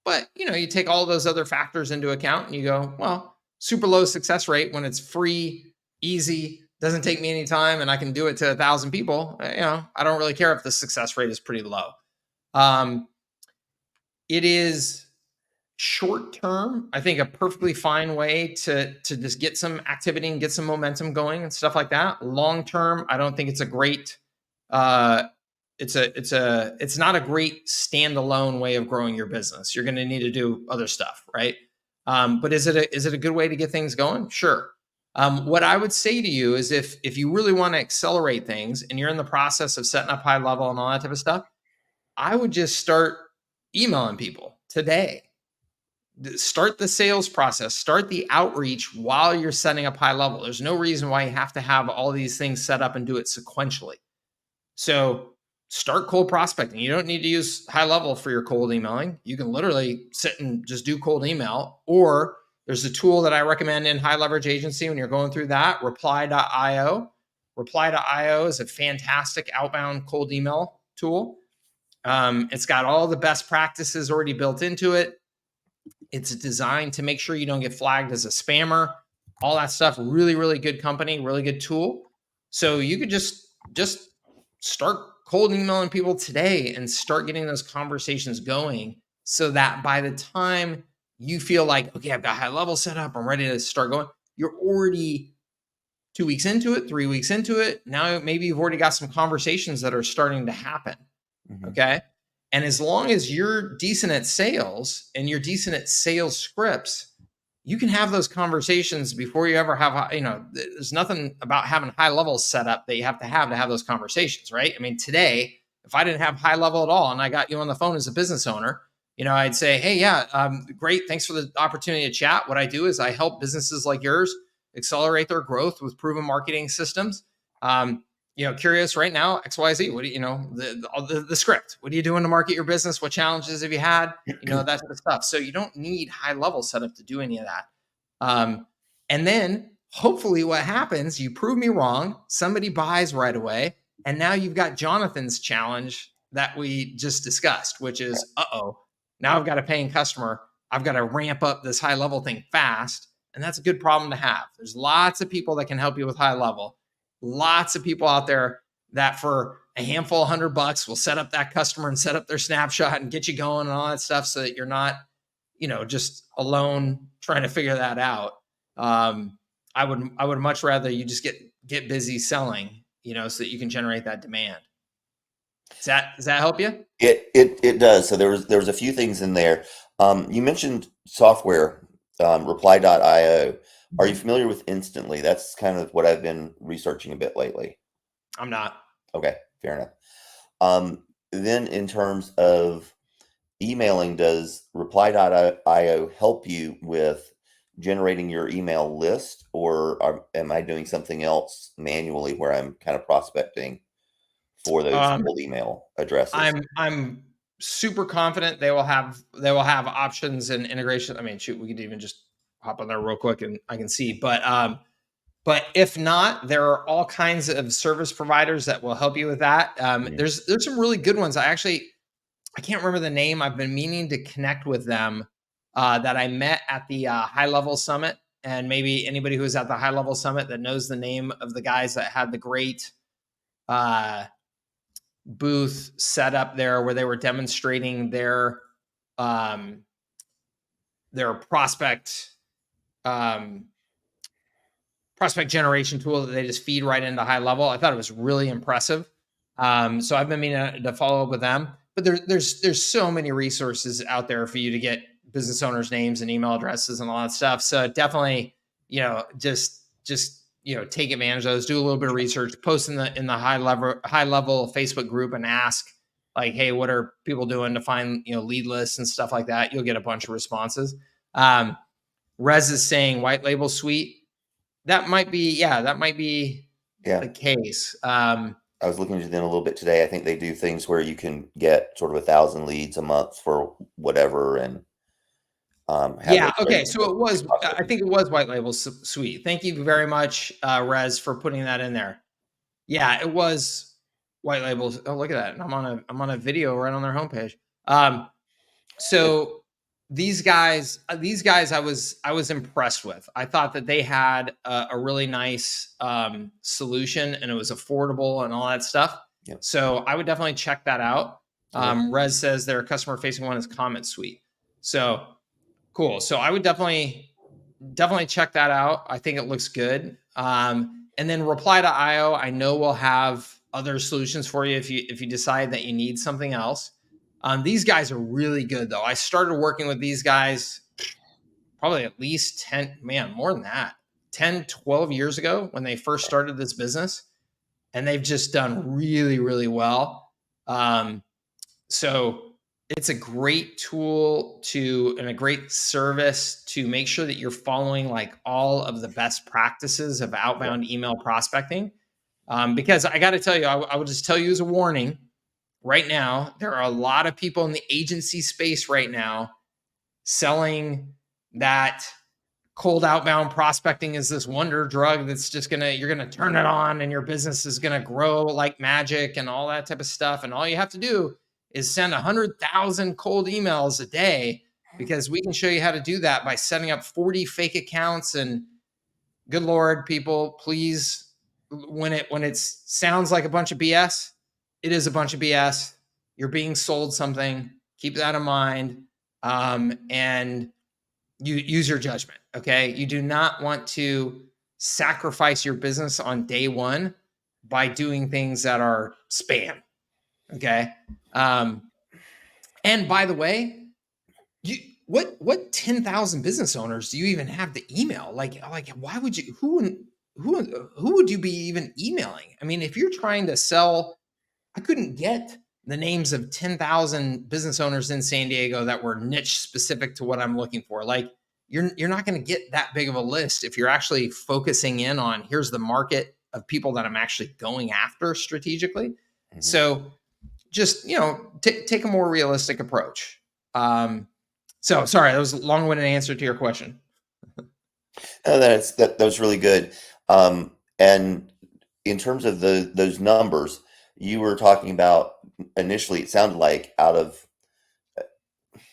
but you take all those other factors into account and you go, well, super low success rate when it's free, easy, doesn't take me any time, and I can do it to 1,000 people. I don't really care if the success rate is pretty low. It is short term, I think, a perfectly fine way to just get some activity and get some momentum going and stuff like that. Long term, I don't think it's a great it's not a great standalone way of growing your business. You're going to need to do other stuff, right? But is it a good way to get things going? Sure. What I would say to you is if you really want to accelerate things and you're in the process of setting up HighLevel and all that type of stuff, I would just start emailing people today. Start the sales process, start the outreach while you're setting up HighLevel. There's no reason why you have to have all these things set up and do it sequentially. So start cold prospecting. You don't need to use HighLevel for your cold emailing. You can literally sit and just do cold email, or there's a tool that I recommend in High Leverage Agency when you're going through that, reply.io. Reply.io is a fantastic outbound cold email tool. It's got all the best practices already built into it. It's designed to make sure you don't get flagged as a spammer, all that stuff. Really, really good company, really good tool. So you could just start cold emailing people today and start getting those conversations going so that by the time you feel like, okay, I've got HighLevel set up, I'm ready to start going, you're already 2 weeks into it, 3 weeks into it. Now maybe you've already got some conversations that are starting to happen. Mm-hmm. Okay. And as long as you're decent at sales and you're decent at sales scripts, you can have those conversations before you ever have, there's nothing about having HighLevel set up that you have to those conversations, right? I mean, today, if I didn't have HighLevel at all and I got you on the phone as a business owner, I'd say, hey, yeah, great. Thanks for the opportunity to chat. What I do is I help businesses like yours accelerate their growth with proven marketing systems. Curious right now, XYZ, what do the script, what are you doing to market your business? What challenges have you had? That type of stuff. So you don't need HighLevel setup to do any of that. And then hopefully what happens, you prove me wrong, somebody buys right away. And now you've got Jonathan's challenge that we just discussed, which is, now I've got a paying customer. I've got to ramp up this HighLevel thing fast. And that's a good problem to have. There's lots of people that can help you with HighLevel. Lots of people out there that for a handful of $100 will set up that customer and set up their snapshot and get you going and all that stuff so that you're not, just alone trying to figure that out. I would much rather you just get busy selling, so that you can generate that demand. Does that help you? It does. So there was a few things in there. You mentioned software, reply.io. Are you familiar with Instantly? That's kind of what I've been researching a bit lately. I'm not. Okay, fair enough. Then in terms of emailing, does reply.io help you with generating your email list, or am I doing something else manually where I'm kind of prospecting for those cold email addresses? I'm super confident they will have options and integration. I mean, shoot, we could even just hop on there real quick and I can see. But if not, there are all kinds of service providers that will help you with that. There's some really good ones. I can't remember the name. I've been meaning to connect with them that I met at the HighLevel Summit. And maybe anybody who was at the HighLevel Summit that knows the name of the guys that had the great booth set up there where they were demonstrating their prospect generation tool that they just feed right into HighLevel. I thought it was really impressive. So I've been meaning to follow up with them. But there's so many resources out there for you to get business owners' names and email addresses and all that stuff. So definitely, just take advantage of those. Do a little bit of research. Post in the HighLevel Facebook group and ask, like, hey, what are people doing to find lead lists and stuff like that? You'll get a bunch of responses. Rez is saying white label suite. That might be the case. I was looking into them a little bit today. I think they do things where you can get sort of 1,000 leads a month for whatever, and okay. So it was. I think it was white label suite. Thank you very much, Rez, for putting that in there. Yeah, it was white labels. Oh, look at that! I'm on a video right on their homepage. So these guys, I was impressed with. I thought that they had a really nice solution, and it was affordable and all that stuff. Yep. So I would definitely check that out. Rez says their customer facing one is Comment Suite. So cool. So I would definitely check that out. I think it looks good. And then reply.io, I know we'll have other solutions for you if you decide that you need something else. These guys are really good, though. I started working with these guys probably at least 10, 12 years ago when they first started this business. And they've just done really, really well. So it's a great tool and a great service to make sure that you're following like all of the best practices of outbound email prospecting. Because I got to tell you, I will just tell you as a warning, right now, there are a lot of people in the agency space right now selling that cold outbound prospecting is this wonder drug that's just you're gonna turn it on and your business is gonna grow like magic and all that type of stuff. And all you have to do is send 100,000 cold emails a day, because we can show you how to do that by setting up 40 fake accounts. And good Lord, people, please, when it sounds like a bunch of BS, it is a bunch of BS. You're being sold something. Keep that in mind. And you use your judgment. Okay. You do not want to sacrifice your business on day one by doing things that are spam. Okay. And by the way, what 10,000 business owners do you even have to email? Like, why would you, who would you be even emailing? I mean, if you're trying to sell, I couldn't get the names of 10,000 business owners in San Diego that were niche specific to what I'm looking for. Like, you're not going to get that big of a list if you're actually focusing in on, here's the market of people that I'm actually going after strategically. Mm-hmm. So just, take a more realistic approach. So sorry, that was a long-winded answer to your question. No, that was really good. And in terms of those numbers, you were talking about initially, it sounded like out of,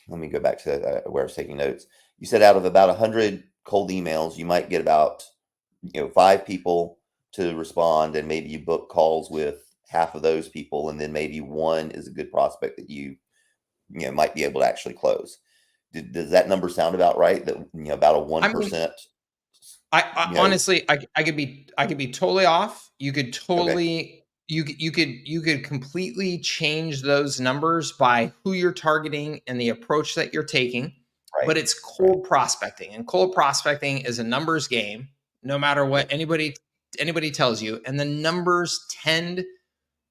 let me go back to where I was taking notes. You said out of about 100 cold emails, you might get about 5 people to respond, and maybe you book calls with half of those people, and then maybe one is a good prospect that you might be able to actually close. Does that number sound about right? That about a 1%. I honestly, I could be totally off. You could totally you could completely change those numbers by who you're targeting and the approach that you're taking. Right. But it's cold prospecting, and cold prospecting is a numbers game. No matter what anybody anybody tells you, and the numbers tend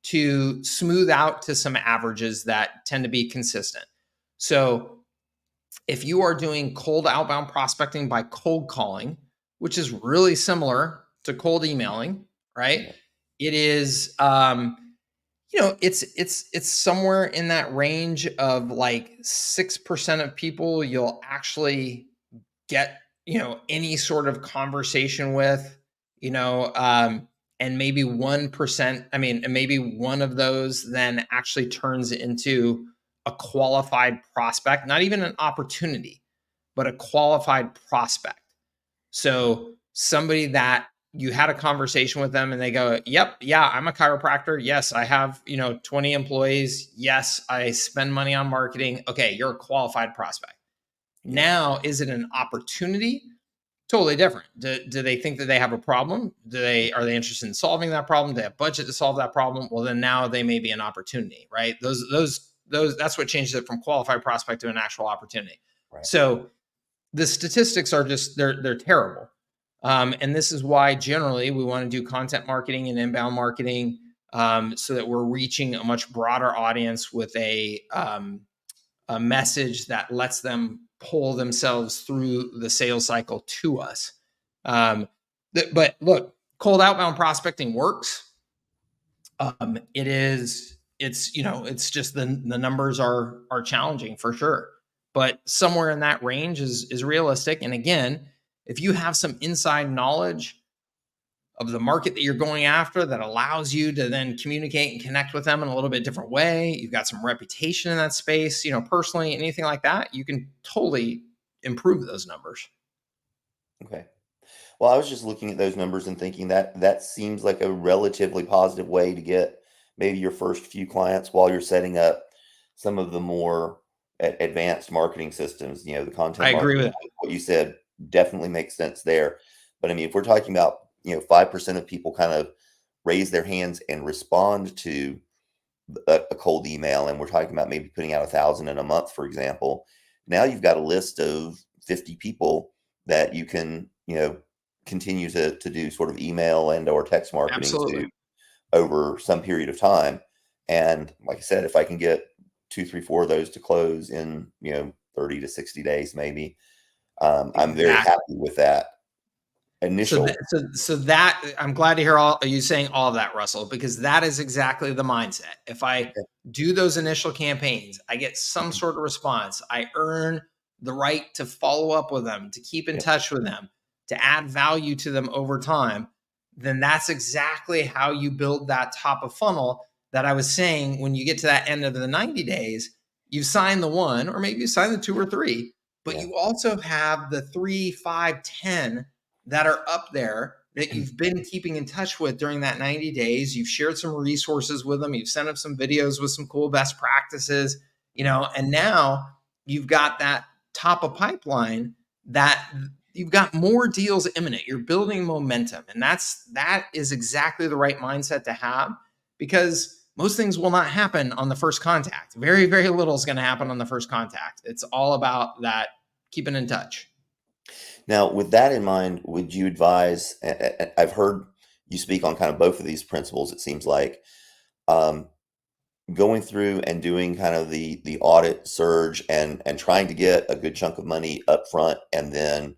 to smooth out to some averages that tend to be consistent. So if you are doing cold outbound prospecting by cold calling, which is really similar to cold emailing, right? It is, it's somewhere in that range of like 6% of people you'll actually get, any sort of conversation with, and maybe 1%, and maybe one of those then actually turns into a qualified prospect, not even an opportunity, but a qualified prospect. So somebody that you had a conversation with them and they go, yep, yeah, I'm a chiropractor. Yes, I have, 20 employees. Yes, I spend money on marketing. Okay, you're a qualified prospect. Now, is it an opportunity? Totally different. Do they think that they have a problem? Are they interested in solving that problem? Do they have budget to solve that problem? Well, then now they may be an opportunity, right? Those that's what changes it from qualified prospect to an actual opportunity. Right. So the statistics are just they're terrible. And this is why generally we want to do content marketing and inbound marketing, so that we're reaching a much broader audience with a message that lets them pull themselves through the sales cycle to us. But look, cold outbound prospecting works. It's just the numbers are challenging for sure, but somewhere in that range is realistic. And again, if you have some inside knowledge of the market that you're going after that allows you to then communicate and connect with them in a little bit different way, you've got some reputation in that space, personally, anything like that, you can totally improve those numbers. Okay. Well, I was just looking at those numbers and thinking that that seems like a relatively positive way to get maybe your first few clients while you're setting up some of the more advanced marketing systems. The I content agree with marketing, that. what you said definitely makes sense there. But I mean, if we're talking about 5% of people kind of raise their hands and respond to a cold email, and we're talking about maybe putting out 1,000 in a month, for example. Now you've got a list of 50 people that you can continue to do sort of email and or text marketing to Absolutely. over some period of time. And like I said, if I can get 2, 3, 4 of those to close in 30 to 60 days, maybe, I'm very Exactly. happy with that So, initial. so that I'm glad to hear all you saying all of that, Russell, because that is exactly the mindset. If I do those initial campaigns, I get some sort of response. I earn the right to follow up with them, to keep in touch with them, to add value to them over time. Then that's exactly how you build that top of funnel that I was saying. When you get to that end of the 90 days, you've signed the one, or maybe you signed the 2 or 3, but you also have the 3, 5, 10 that are up there that you've been keeping in touch with during that 90 days. You've shared some resources with them. You've sent them some videos with some cool best practices, and now you've got that top of pipeline that you've got more deals imminent. You're building momentum. And that is exactly the right mindset to have, because most things will not happen on the first contact. Very, very little is going to happen on the first contact. It's all about that keeping in touch. Now, with that in mind, would you advise? I've heard you speak on kind of both of these principles. It seems like um, going through and doing kind of the audit surge and trying to get a good chunk of money up front and then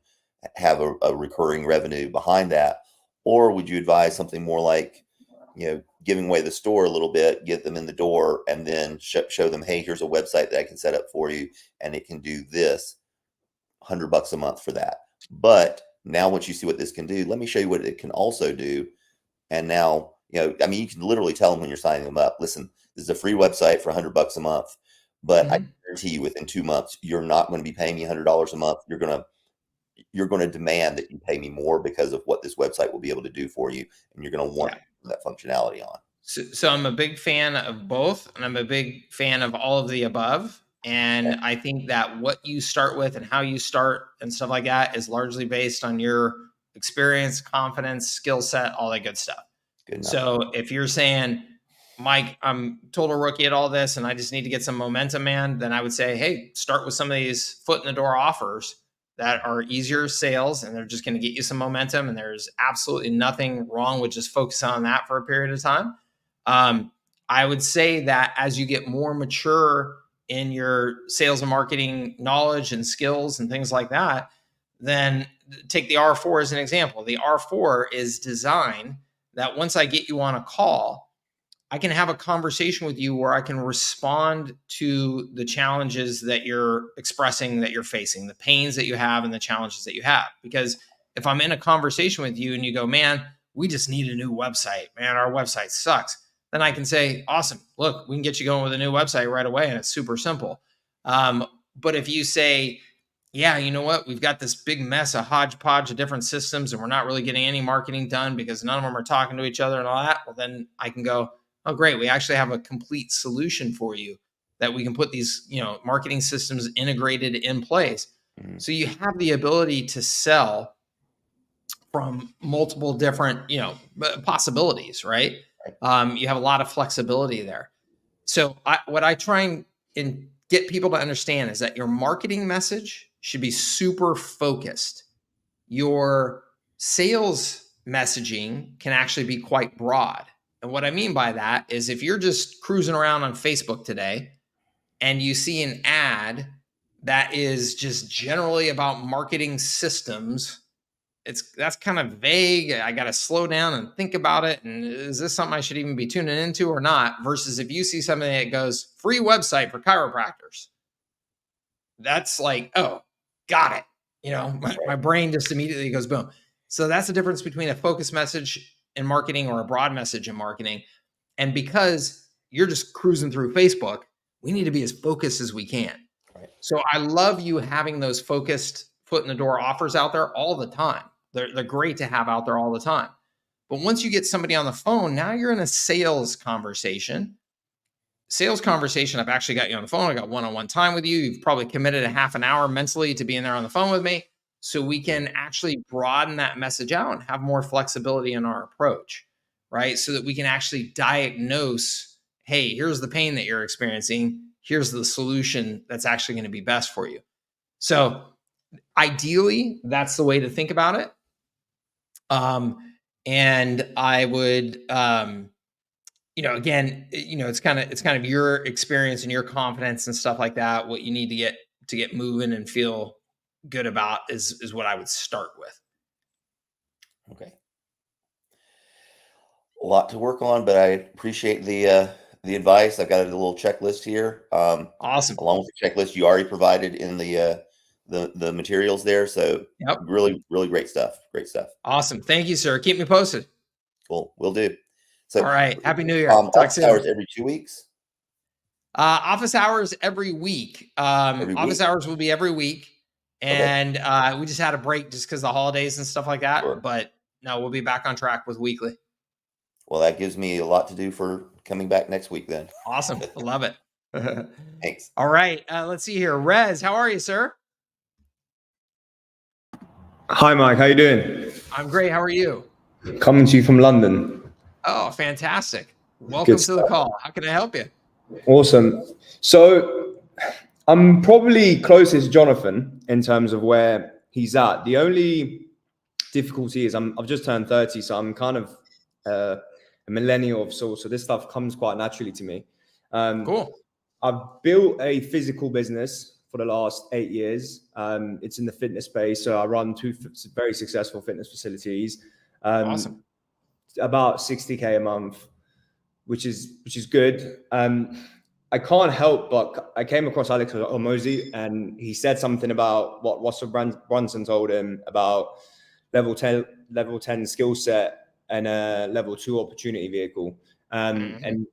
have a recurring revenue behind that, or would you advise something more like giving away the store a little bit, get them in the door, and then show them, hey, here's a website that I can set up for you, and it can do this, $100 a month for that. But now once you see what this can do, let me show you what it can also do. And now, you can literally tell them when you're signing them up, listen, this is a free website for $100 a month, but I guarantee you within 2 months, you're not going to be paying me $100 a month. You're going to demand that you pay me more because of what this website will be able to do for you. And you're going to want that functionality on. So I'm a big fan of both, and I'm a big fan of all of the above. And I think that what you start with and how you start and stuff like that is largely based on your experience, confidence, skill set, all that good stuff. Good enough. So if you're saying, Mike, I'm total rookie at all this and I just need to get some momentum, man, then I would say, hey, start with some of these foot in the door offers that are easier sales and they're just going to get you some momentum. And there's absolutely nothing wrong with just focusing on that for a period of time. I would say that as you get more mature in your sales and marketing knowledge and skills and things like that, then take the R4 as an example. The R4 is designed that once I get you on a call, I can have a conversation with you where I can respond to the challenges that you're expressing, that you're facing, the pains that you have and the challenges that you have. Because if I'm in a conversation with you and you go, man, we just need a new website, man, our website sucks, then I can say, awesome, look, we can get you going with a new website right away. And it's super simple. But if you say, yeah, you know what, we've got this big mess, a hodgepodge of different systems, and we're not really getting any marketing done because none of them are talking to each other and all that, well, then I can go, oh, great, we actually have a complete solution for you that we can put these, marketing systems integrated in place. Mm-hmm. So you have the ability to sell from multiple different, possibilities, right? You have a lot of flexibility there. So what I try and get people to understand is that your marketing message should be super focused. Your sales messaging can actually be quite broad. And what I mean by that is if you're just cruising around on Facebook today and you see an ad that is just generally about marketing systems, that's kind of vague. I got to slow down and think about it. And is this something I should even be tuning into or not? Versus if you see something that goes free website for chiropractors, that's like, oh, got it. My brain just immediately goes boom. So that's the difference between a focused message in marketing or a broad message in marketing. And because you're just cruising through Facebook, we need to be as focused as we can. Right. So I love you having those focused foot in the door offers out there all the time. They're great to have out there all the time. But once you get somebody on the phone, now you're in a sales conversation. I've actually got you on the phone. I got one-on-one time with you. You've probably committed a half an hour mentally to being there on the phone with me. So we can actually broaden that message out and have more flexibility in our approach, right? So that we can actually diagnose, hey, here's the pain that you're experiencing. Here's the solution that's actually going to be best for you. So ideally, that's the way to think about it. And I would, again, it's kind of your experience and your confidence and stuff like that. What you need to get moving and feel good about is what I would start with. Okay. A lot to work on, but I appreciate the advice. I've got a little checklist here. Awesome. Along with the checklist you already provided in the materials there. So yep. Really, really great stuff. Great stuff. Awesome. Thank you, sir. Keep me posted. Cool. Will do. So, all right. Happy New Year. Office hours every 2 weeks? Office hours every week. Office hours will be every week. And we just had a break just because of the holidays and stuff like that. Sure. But no, we'll be back on track with weekly. Well, that gives me a lot to do for coming back next week then. Awesome. I love it. Thanks. All right. Let's see here. Rez, how are you, sir? Hi, Mike. How you doing? I'm great. How are you? Coming to you from London. Oh, fantastic. Welcome to the call. How can I help you? Awesome. So I'm probably closest to Jonathan in terms of where he's at. The only difficulty is I've just turned 30, so I'm kind of a millennial of sorts. So this stuff comes quite naturally to me. Cool. I've built a physical business for the last 8 years. It's in the fitness space. So I run 2 very successful fitness facilities. Awesome. About 60K a month, which is good. I can't help but I came across Alex Hormozi and he said something about what Russell Brunson told him about level 10 skill set and a level 2 opportunity vehicle. And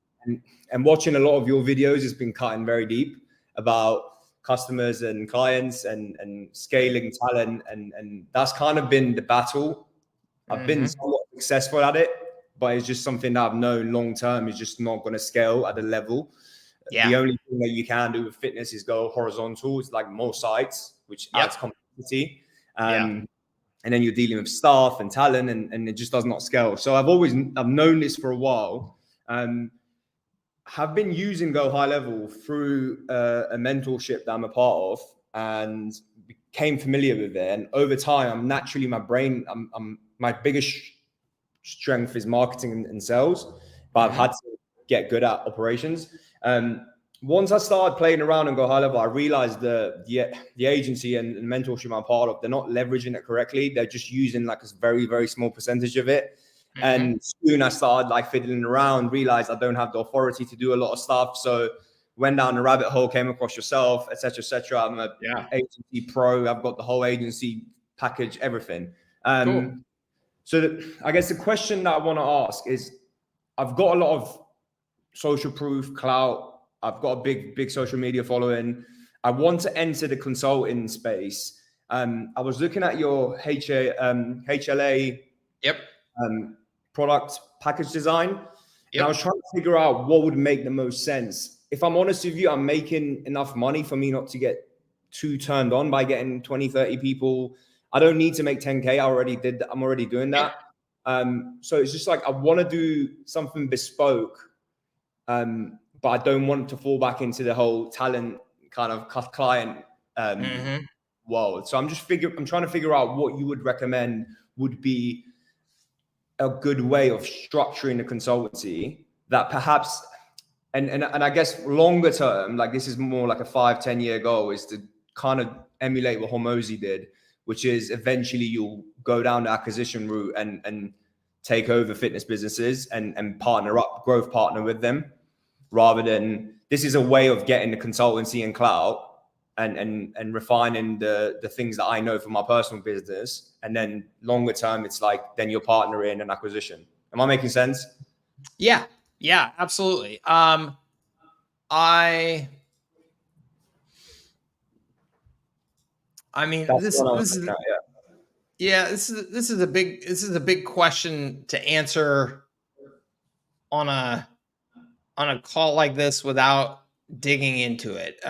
watching a lot of your videos has been cutting very deep about customers and clients and scaling talent. And that's kind of been the battle. I've been somewhat successful at it, but it's just something that I've known long term is just not going to scale at a level. Yeah. The only thing that you can do with fitness is go horizontal. It's like more sites, which adds complexity. And then you're dealing with staff and talent and it just does not scale. So I've known this for a while. Have been using Go HighLevel through a mentorship that I'm a part of and became familiar with it, and over time, I'm naturally my biggest strength is marketing and sales, but I've had to get good at operations. Once I started playing around and go high level, I realized the agency and mentorship I'm part of, they're not leveraging it correctly. They're just using like a very, very small percentage of it. And soon I started like fiddling around, realized I don't have the authority to do a lot of stuff. So went down the rabbit hole, came across yourself, etc., etc. I'm a agency pro. I've got the whole agency package, everything. Cool. So I guess the question that I want to ask is, I've got a lot of social proof, clout. I've got a big social media following. I want to enter the consulting space. I was looking at your HLA product package design, and I was trying to figure out what would make the most sense. If I'm honest with you, I'm making enough money for me not to get too turned on by getting 20, 30 people. I don't need to make 10K. I already did that. I'm already doing that. So it's just like, I want to do something bespoke, but I don't want to fall back into the whole talent kind of client world. So I'm trying to figure out what you would recommend would be a good way of structuring a consultancy that perhaps, and I guess longer term, like this is more like a 5-10 year goal, is to kind of emulate what Hormozy did, which is eventually you'll go down the acquisition route and take over fitness businesses and partner up, growth partner with them, rather than, this is a way of getting the consultancy and clout and refining the things that I know from my personal business. And then longer term, it's like, then you're partnering an acquisition. Am I making sense? Yeah, absolutely. I mean, this is a big question to answer on a call like this without digging into it.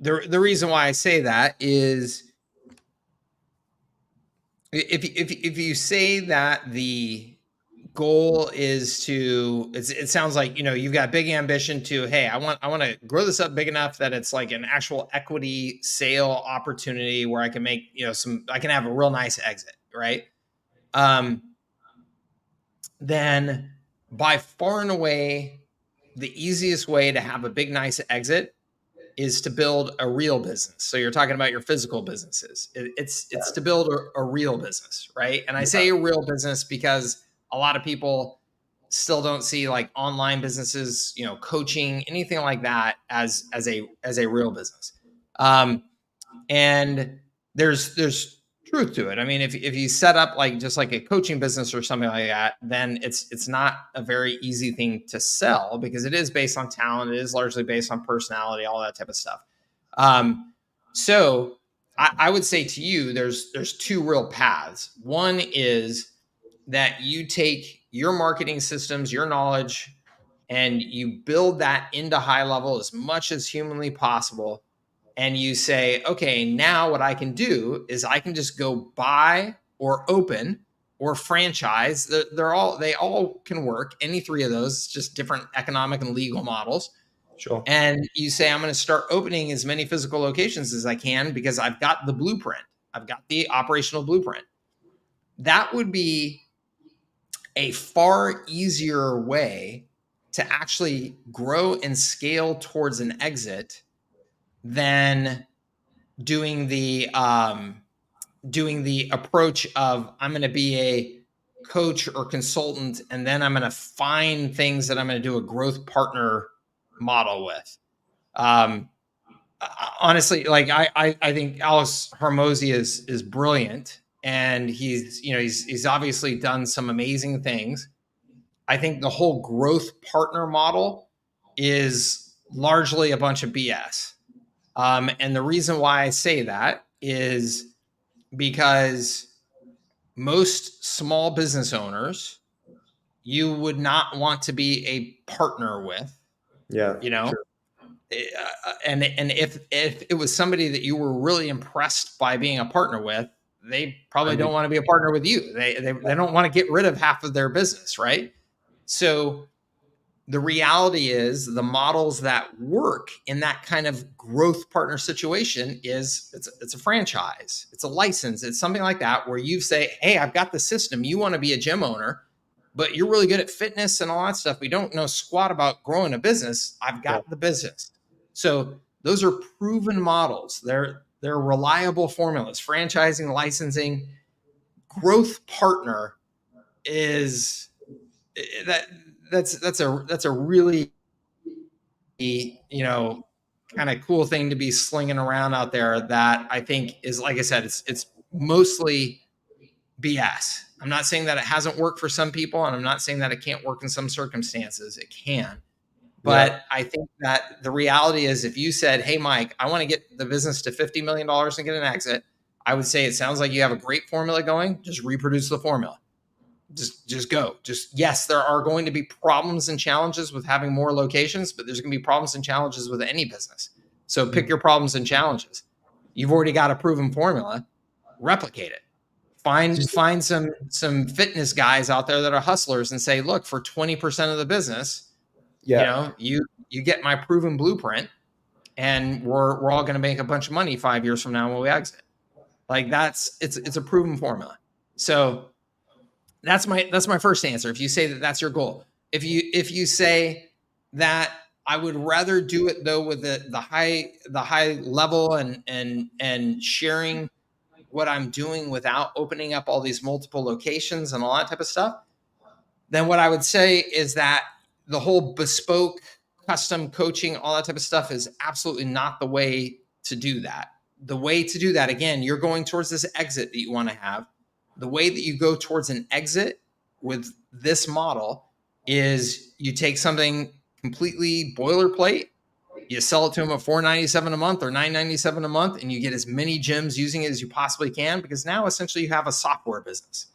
The reason why I say that is, if you say that the goal is to, it sounds like, you've got big ambition to, hey, I want to grow this up big enough that it's like an actual equity sale opportunity where I can make, I can have a real nice exit, right? Then by far and away, the easiest way to have a big, nice exit is to build a real business. So you're talking about your physical businesses. It's to build a real business, right? And I say a real business because a lot of people still don't see like online businesses, coaching, anything like that as a real business. And there's truth to it. I mean, if you set up like just like a coaching business or something like that, then it's not a very easy thing to sell, because it is based on talent. It is largely based on personality, all that type of stuff. So I would say to you, there's two real paths. One is that you take your marketing systems, your knowledge, and you build that into HighLevel as much as humanly possible. And you say, okay, now what I can do is I can just go buy or open or franchise. They all can work. Any three of those, just different economic and legal models. Sure. And you say, I'm going to start opening as many physical locations as I can because I've got the blueprint. I've got the operational blueprint. That would be a far easier way to actually grow and scale towards an exit than doing the approach of, I'm going to be a coach or consultant, and then I'm going to find things that I'm going to do a growth partner model with. Honestly, like I think Alex Hormozy is brilliant, and he's obviously done some amazing things. I think the whole growth partner model is largely a bunch of BS. And the reason why I say that is because most small business owners, you would not want to be a partner with. Yeah. Sure. And if it was somebody that you were really impressed by being a partner with, they probably don't want to be a partner with you. They don't want to get rid of half of their business, right? So the reality is the models that work in that kind of growth partner situation is it's a franchise, it's a license, it's something like that where you say, hey, I've got the system. You want to be a gym owner, but you're really good at fitness and all that stuff. We don't know squat about growing a business. I've got the business. So those are proven models. They're reliable formulas. Franchising, licensing, growth partner is that's a really, you know, kind of cool thing to be slinging around out there that I think is, like I said, it's mostly BS. I'm not saying that it hasn't worked for some people, and I'm not saying that it can't work in some circumstances. It can. But I think that the reality is if you said, hey, Mike, I want to get the business to $50 million and get an exit, I would say it sounds like you have a great formula going. Just reproduce the formula. Just go. Yes, there are going to be problems and challenges with having more locations, but there's going to be problems and challenges with any business. So pick your problems and challenges. You've already got a proven formula. Replicate it. Find some fitness guys out there that are hustlers and say, look, for 20% of the business, you know, you get my proven blueprint, and we're all going to make a bunch of money 5 years from now when we exit. Like it's a proven formula. So that's my first answer. If you say that that's your goal, if you say that I would rather do it though with the high level and sharing what I'm doing without opening up all these multiple locations and all that type of stuff, then what I would say is that the whole bespoke custom coaching, all that type of stuff is absolutely not the way to do that. The way to do that, again, you're going towards this exit that you want to have. The way that you go towards an exit with this model is you take something completely boilerplate, you sell it to them at $497 a month or $997 a month, and you get as many gyms using it as you possibly can, because now essentially you have a software business.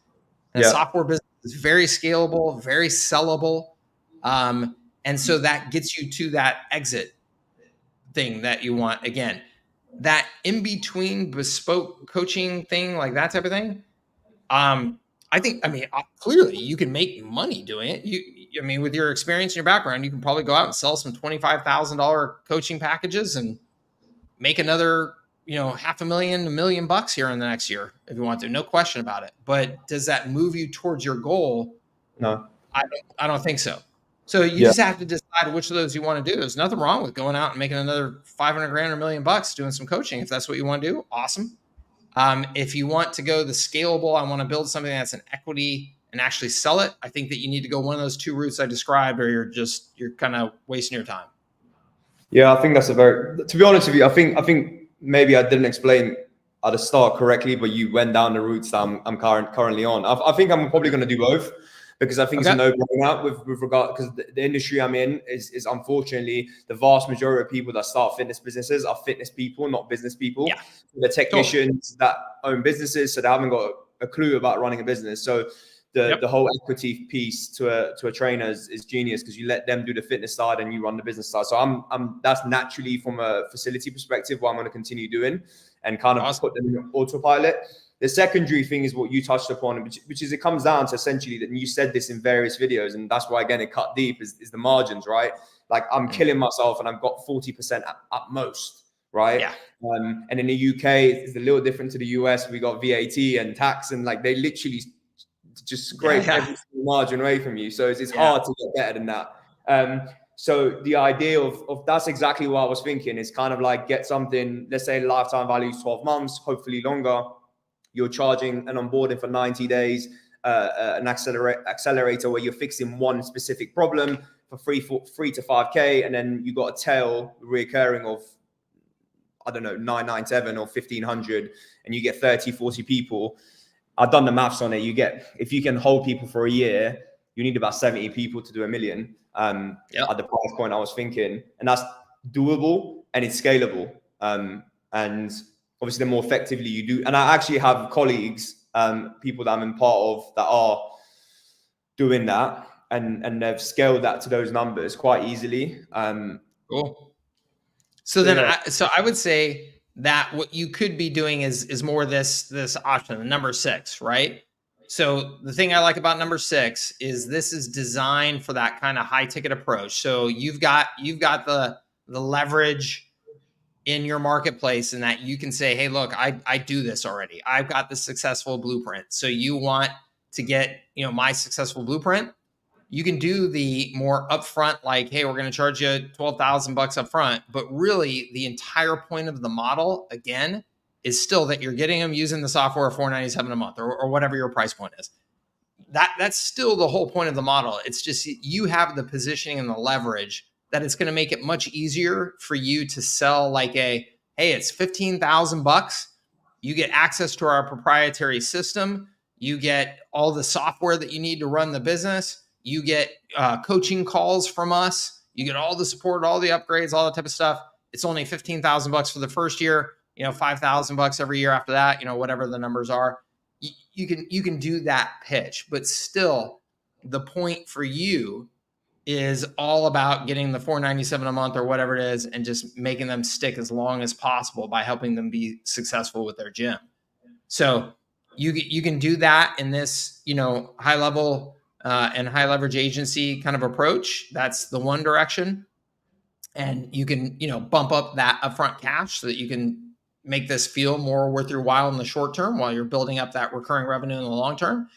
And a software business is very scalable, very sellable. And so that gets you to that exit thing that you want. Again, that in-between bespoke coaching thing, like that type of thing, I think, clearly you can make money doing it. I mean, with your experience and your background, you can probably go out and sell some $25,000 coaching packages and make another, $500,000, $1 million here in the next year if you want to. No question about it. But does that move you towards your goal? No, I don't think so. So you just have to decide which of those you want to do. There's nothing wrong with going out and making another $500,000 or $1 million doing some coaching. If that's what you want to do, awesome. If you want to go the scalable, I want to build something that's an equity and actually sell it, I think that you need to go one of those two routes I described, or you're kind of wasting your time. Yeah, I think that's to be honest with you, I think maybe I didn't explain at the start correctly, but you went down the routes that I'm currently on. I think I'm probably going to do both, because I think it's a no-brainer out with regard, because the industry I'm in is unfortunately the vast majority of people that start fitness businesses are fitness people, not business people. Yeah. The technicians that own businesses, so they haven't got a clue about running a business. So the whole equity piece to a trainer is genius, because you let them do the fitness side and you run the business side. So I'm that's naturally from a facility perspective what I'm going to continue doing, and kind of put them in autopilot. The secondary thing is what you touched upon, which is it comes down to essentially that, and you said this in various videos, and that's why again it cut deep, is the margins, right? Like I'm killing myself and I've got 40% at most, right? Yeah. And in the UK it's a little different to the US. We got VAT and tax, and like they literally just scrape every single margin away from you. So it's hard to get better than that. So the idea of that's exactly what I was thinking, is kind of like get something, let's say lifetime value is 12 months, hopefully longer. You're charging an onboarding for 90 days, an accelerator where you're fixing one specific problem for 3 to 5K. And then you got a tail recurring of, I don't know, 997 or 1500, and you get 30, 40 people. I've done the maths on it. If you can hold people for a year, you need about 70 people to do $1 million at the price point I was thinking. And that's doable and it's scalable. And obviously the more effectively you do, and I actually have colleagues, people that I'm in part of, that are doing that, and they've scaled that to those numbers quite easily. Cool. So then I would say that what you could be doing is more this option, the number 6, right? So the thing I like about number 6 is this is designed for that kind of high ticket approach. So you've got the leverage in your marketplace, and that you can say, hey, look, I do this already. I've got the successful blueprint. So you want to get, my successful blueprint. You can do the more upfront, like, hey, we're going to charge you $12,000 up front. But really, the entire point of the model, again, is still that you're getting them using the software for $497 a month or whatever your price point is. That's still the whole point of the model. It's just you have the positioning and the leverage that it's going to make it much easier for you to sell like hey, it's $15,000. You get access to our proprietary system. You get all the software that you need to run the business. You get coaching calls from us. You get all the support, all the upgrades, all that type of stuff. It's only $15,000 for the first year, $5,000 every year after that, whatever the numbers are. You can do that pitch, but still the point for you is all about getting the $497 a month or whatever it is and just making them stick as long as possible by helping them be successful with their gym. So you can do that in this, high level and high leverage agency kind of approach. That's the one direction. And you can, bump up that upfront cash so that you can make this feel more worth your while in the short term while you're building up that recurring revenue in the long term.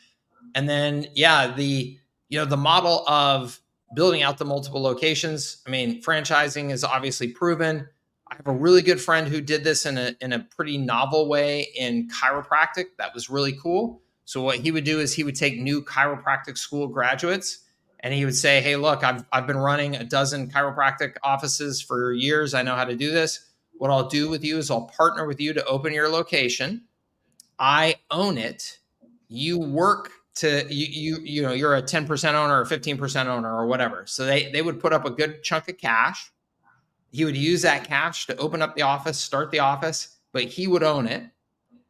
And then, the model of building out the multiple locations. I mean, franchising is obviously proven. I have a really good friend who did this in a pretty novel way in chiropractic. That was really cool. So what he would do is he would take new chiropractic school graduates and he would say, hey, look, I've been running a dozen chiropractic offices for years. I know how to do this. What I'll do with you is I'll partner with you to open your location. I own it. You work to you're a 10% owner or 15% owner or whatever. So they would put up a good chunk of cash. He would use that cash to open up the office, start the office, but he would own it.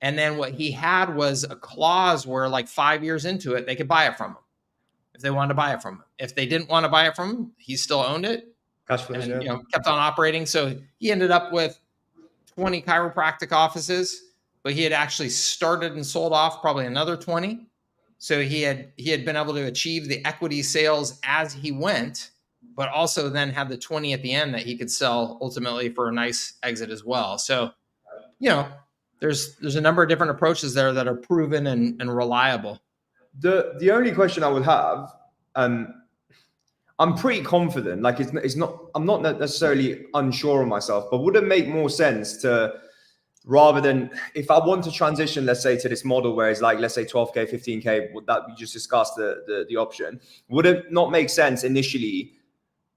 And then what he had was a clause where like 5 years into it, they could buy it from him if they wanted to buy it from him. If they didn't want to buy it from him, he still owned it and kept on operating. So he ended up with 20 chiropractic offices, but he had actually started and sold off probably another 20. So he had been able to achieve the equity sales as he went, but also then had the 20 at the end that he could sell ultimately for a nice exit as well. So, there's a number of different approaches there that are proven and reliable. The only question I would have, I'm pretty confident, like it's not, I'm not necessarily unsure of myself, but would it make more sense to, rather than, if I want to transition, let's say, to this model where it's like, let's say 12K, 15K, would that we just discussed the option, would it not make sense initially,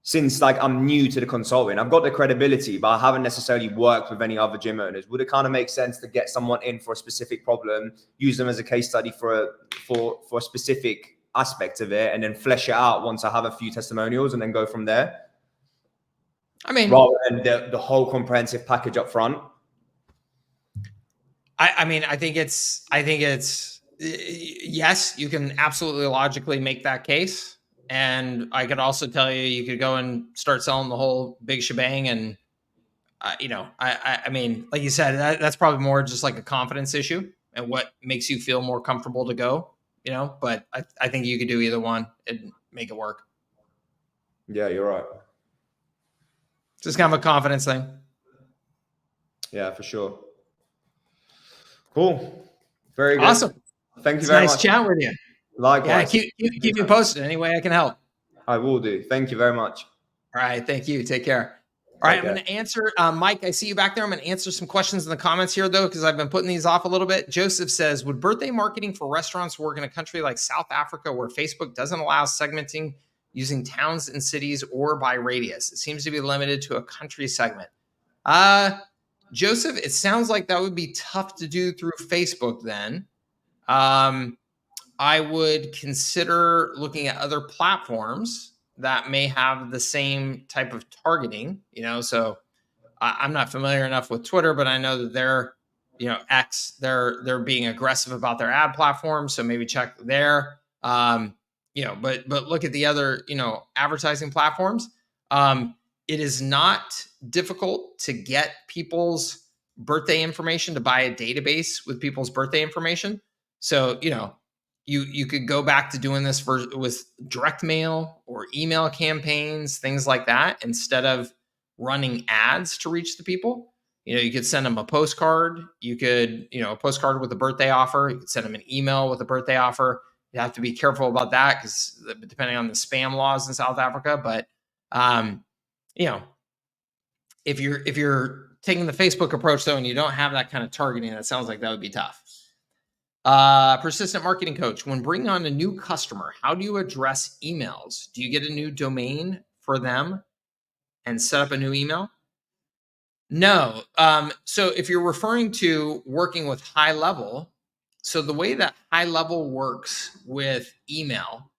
since like I'm new to the consulting, I've got the credibility, but I haven't necessarily worked with any other gym owners, would it kind of make sense to get someone in for a specific problem, use them as a case study for a specific aspect of it, and then flesh it out once I have a few testimonials and then go from there? I mean, rather than the whole comprehensive package up front. I think it's yes, you can absolutely logically make that case. And I could also tell you could go and start selling the whole big shebang. And, I mean, like you said, that's probably more just like a confidence issue and what makes you feel more comfortable to go, but I think you could do either one and make it work. Yeah, you're right. Just kind of a confidence thing. Yeah, for sure. Cool. Very good. Awesome. Thank you very much. Nice chat with you. Likewise. Yeah, keep me posted any way I can help. I will do. Thank you very much. All right. Thank you. Take care. All right. I'm going to answer, Mike, I see you back there. I'm going to answer some questions in the comments here, though, because I've been putting these off a little bit. Joseph says, would birthday marketing for restaurants work in a country like South Africa where Facebook doesn't allow segmenting using towns and cities or by radius? It seems to be limited to a country segment. Joseph, it sounds like that would be tough to do through Facebook then. I would consider looking at other platforms that may have the same type of targeting, so I'm not familiar enough with Twitter, but I know that they're, X, they're being aggressive about their ad platform. So maybe check there, but look at the other, advertising platforms. It is not difficult to get people's birthday information, to buy a database with people's birthday information. So, You could go back to doing this with direct mail or email campaigns, things like that, instead of running ads to reach the people. You could send them a postcard. You could, a postcard with a birthday offer. You could send them an email with a birthday offer. You have to be careful about that because depending on the spam laws in South Africa. But, if you're taking the Facebook approach though, and you don't have that kind of targeting, that sounds like that would be tough. Persistent marketing coach. When bringing on a new customer, how do you address emails? Do you get a new domain for them and set up a new email? No. So if you're referring to working with HighLevel, so the way that HighLevel works with email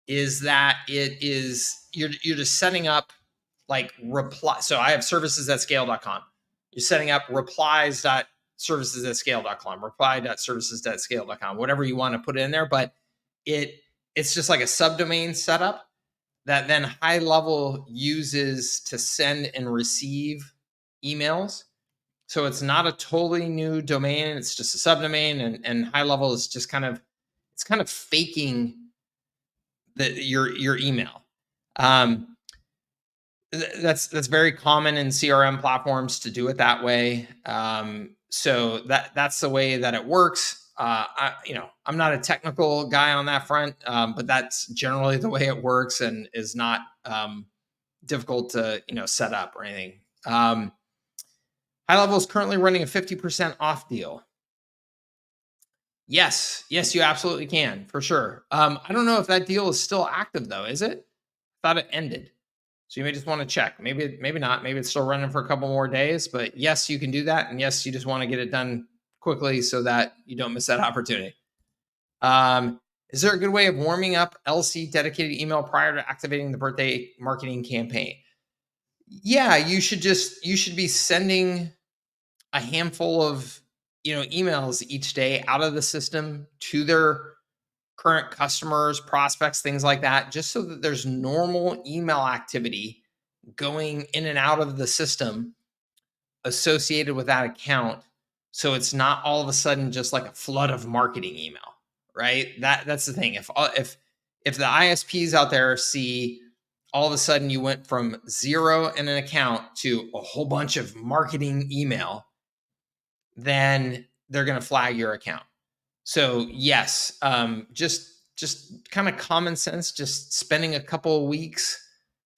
is that you're just setting up like reply. So I have services@scale.com. You're setting up replies.services@scale.com, reply.services.scale.com, whatever you want to put in there. But it's just like a subdomain setup that then HighLevel uses to send and receive emails. So it's not a totally new domain. It's just a subdomain, and HighLevel is just kind of faking your email. That's very common in CRM platforms to do it that way. So that's the way that it works. I'm not a technical guy on that front, but that's generally the way it works and is not difficult to set up or anything. HighLevel is currently running a 50% off deal. Yes, you absolutely can, for sure. I don't know if that deal is still active though. Is it? I thought it ended. So you may just want to check. Maybe not. Maybe it's still running for a couple more days. But yes, you can do that. And yes, you just want to get it done quickly so that you don't miss that opportunity. Is there a good way of warming up LC dedicated email prior to activating the birthday marketing campaign? Yeah, you should be sending a handful of emails each day out of the system to their current customers, prospects, things like that, just so that there's normal email activity going in and out of the system associated with that account. So it's not all of a sudden just like a flood of marketing email, right? That's the thing. If the ISPs out there see all of a sudden you went from 0 in an account to a whole bunch of marketing email, then they're going to flag your account. So yes, just kind of common sense, just spending a couple of weeks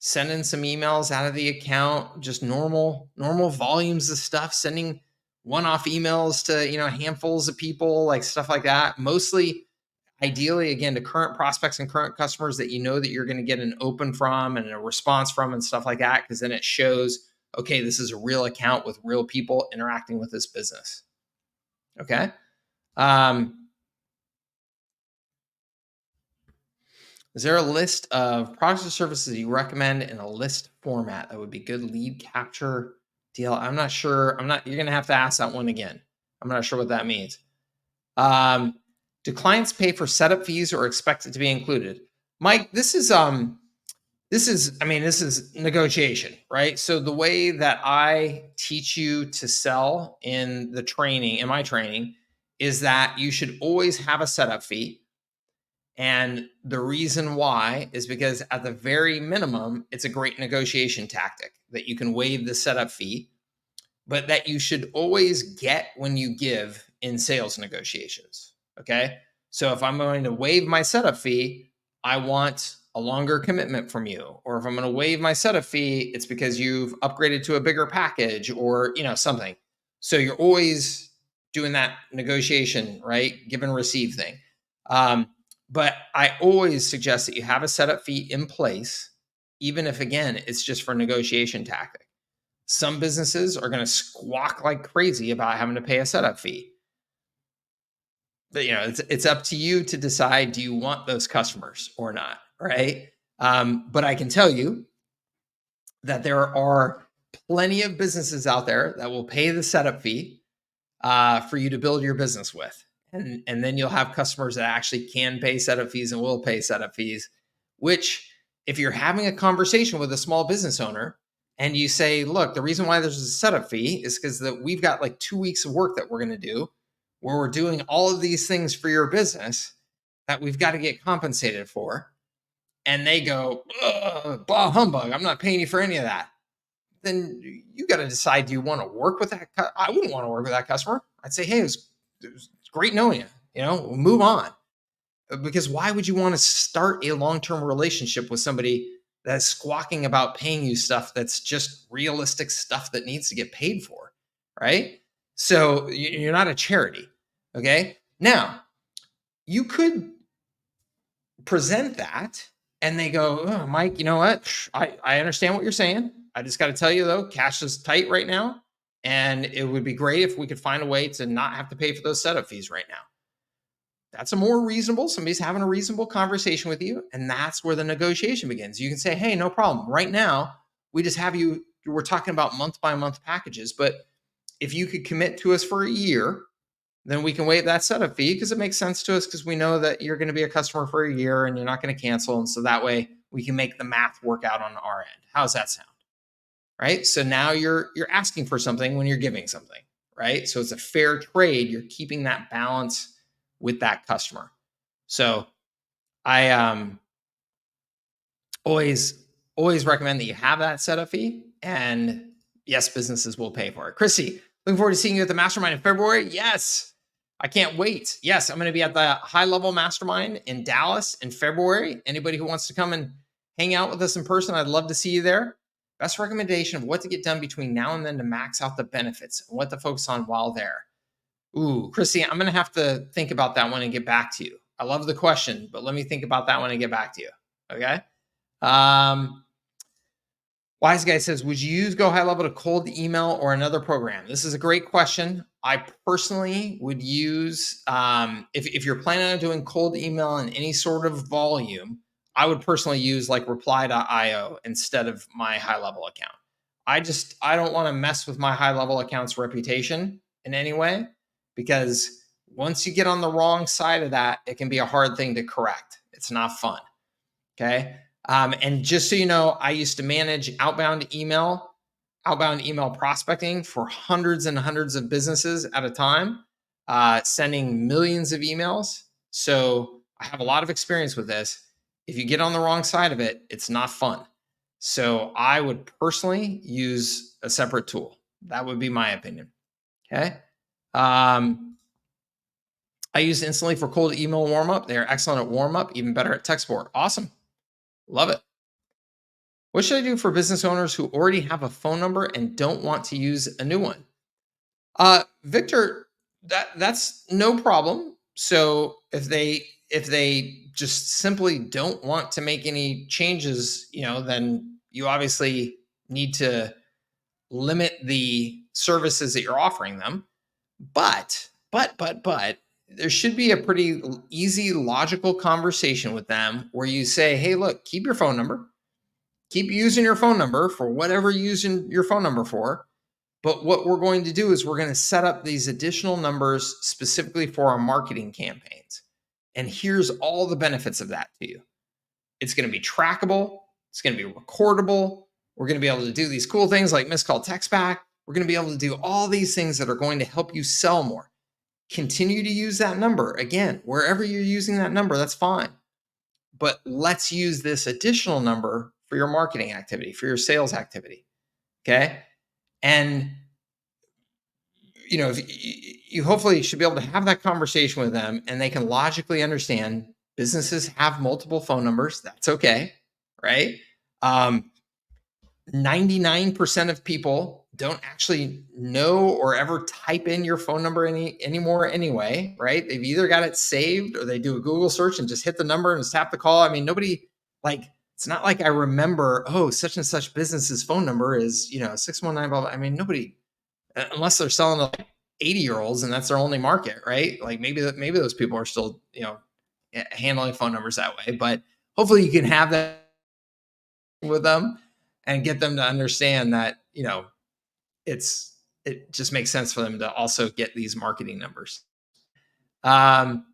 sending some emails out of the account, just normal volumes of stuff, sending one-off emails to, handfuls of people, like stuff like that. Mostly, ideally, again, to current prospects and current customers that that you're going to get an open from and a response from and stuff like that, because then it shows, okay, this is a real account with real people interacting with this business. Okay. Is there a list of products or services you recommend in a list format that would be good lead capture deal? I'm not sure. You're going to have to ask that one again. I'm not sure what that means. Do clients pay for setup fees or expect it to be included? Mike, this is negotiation, right? So the way that I teach you to sell in my training, is that you should always have a setup fee. And the reason why is because at the very minimum, it's a great negotiation tactic that you can waive the setup fee, but that you should always get when you give in sales negotiations. Okay. So if I'm going to waive my setup fee, I want a longer commitment from you. Or if I'm going to waive my setup fee, it's because you've upgraded to a bigger package or, something. So you're always doing that negotiation, right? Give and receive thing. But I always suggest that you have a setup fee in place, even if, again, it's just for negotiation tactic. Some businesses are going to squawk like crazy about having to pay a setup fee. But, it's up to you to decide, do you want those customers or not, right? But I can tell you that there are plenty of businesses out there that will pay the setup fee for you to build your business with. And then you'll have customers that actually can pay setup fees and will pay setup fees, which if you're having a conversation with a small business owner and you say, look, the reason why there's a setup fee is because we've got like 2 weeks of work that we're going to do where we're doing all of these things for your business. that we've got to get compensated for, and they go, blah humbug, I'm not paying you for any of that, then you got to decide, do you want to work with that? I wouldn't want to work with that customer. I'd say, hey, it was great knowing you. We'll move on. Because why would you want to start a long-term relationship with somebody that's squawking about paying you stuff that's just realistic stuff that needs to get paid for, right? So you're not a charity, okay? Now, you could present that and they go, oh, Mike, you know what? I understand what you're saying. I just got to tell you, though, cash is tight right now. And it would be great if we could find a way to not have to pay for those setup fees right now. That's a more reasonable, somebody's having a reasonable conversation with you. And that's where the negotiation begins. You can say, hey, no problem. Right now, we just have you, we're talking about month by month packages. But if you could commit to us for a year, then we can waive that setup fee because it makes sense to us because we know that you're going to be a customer for a year and you're not going to cancel. And so that way we can make the math work out on our end. How's that sound? Right? So now you're asking for something when you're giving something, right? So it's a fair trade. You're keeping that balance with that customer. So I always recommend that you have that setup fee, and yes, businesses will pay for it. Chrissy, looking forward to seeing you at the mastermind in February. Yes, I can't wait. Yes, I'm going to be at the High Level Mastermind in Dallas in February. Anybody who wants to come and hang out with us in person, I'd love to see you there. Best recommendation of what to get done between now and then to max out the benefits and what to focus on while there. Ooh, Chrissy, I'm going to have to think about that one and get back to you. I love the question, but let me think about that one and get back to you. Okay. Wise Guy says, would you use Go High Level to cold email or another program? This is a great question. I personally would use, if you're planning on doing cold email in any sort of volume, I would personally use like reply.io instead of my High Level account. I don't want to mess with my High Level account's reputation in any way, because once you get on the wrong side of that, it can be a hard thing to correct. It's not fun. Okay. And just so you know, I used to manage outbound email prospecting for hundreds and hundreds of businesses at a time, sending millions of emails. So I have a lot of experience with this. If you get on the wrong side of it, it's not fun. So I would personally use a separate tool. That would be my opinion. Okay. I use Instantly for cold email warm-up. They are excellent at warm-up, even better at tech support. Awesome. Love it. What should I do for business owners who already have a phone number and don't want to use a new one? Victor, that's no problem. So if they just simply don't want to make any changes, then you obviously need to limit the services that you're offering them. But there should be a pretty easy, logical conversation with them where you say, hey, look, keep your phone number. Keep using your phone number for whatever you're using your phone number for. But what we're going to do is we're going to set up these additional numbers specifically for our marketing campaigns. And here's all the benefits of that to you. It's going to be trackable. It's going to be recordable. We're going to be able to do these cool things like missed call text back. We're going to be able to do all these things that are going to help you sell more. Continue to use that number. Again, wherever you're using that number, that's fine. But let's use this additional number for your marketing activity, for your sales activity. Okay. And, you hopefully should be able to have that conversation with them and they can logically understand businesses have multiple phone numbers. That's okay. Right. 99% of people don't actually know or ever type in your phone number anymore anyway, right? They've either got it saved or they do a Google search and just hit the number and tap the call. I mean, nobody, it's not like I remember, such and such business's phone number is, 619, blah, blah. I mean, nobody, unless they're selling to like 80-year-olds and that's their only market, right? Like maybe those people are still, handling phone numbers that way, but hopefully you can have that with them and get them to understand that, it just makes sense for them to also get these marketing numbers. Level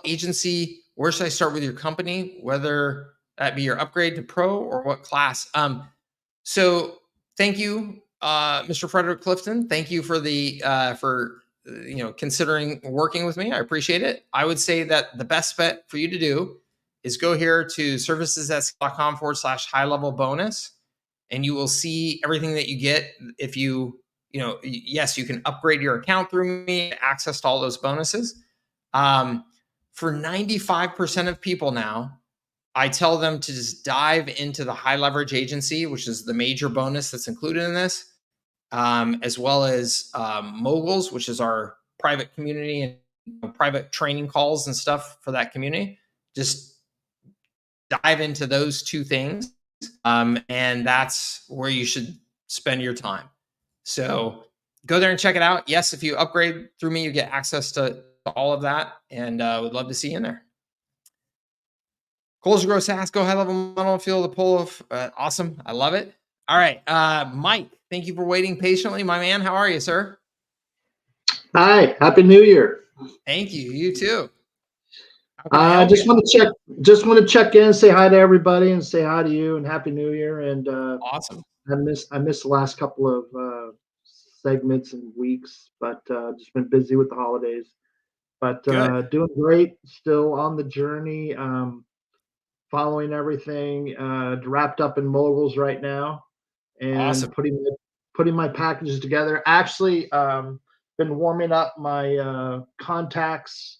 agency, where should I start with your company? Whether that be your upgrade to pro or what class? So thank you, Mr. Frederick Clifton. Thank you for the considering working with me. I appreciate it. I would say that the best bet for you to do is go here to services.com/high-level bonus, and you will see everything that you get. If yes, you can upgrade your account through me, access to all those bonuses. For 95% of people now, I tell them to just dive into the high leverage agency, which is the major bonus that's included in this, as well as moguls, which is our private community and private training calls and stuff for that community. Just dive into those two things. And that's where you should spend your time. So go there and check it out. Yes, if you upgrade through me, you get access to all of that, and would love to see you in there. Goals to grow SaaS, go high level model, feel the pull of awesome. I love it. All right, Mike, thank you for waiting patiently, my man. How are you, sir? Hi, Happy New Year. Thank you. You too. I just want to check in, say hi to everybody, and say hi to you, and Happy New Year. And awesome. I missed the last couple of segments and weeks, but just been busy with the holidays. But doing great, still on the journey, following everything. Wrapped up in moguls right now, and awesome. putting my packages together. Actually, been warming up my contacts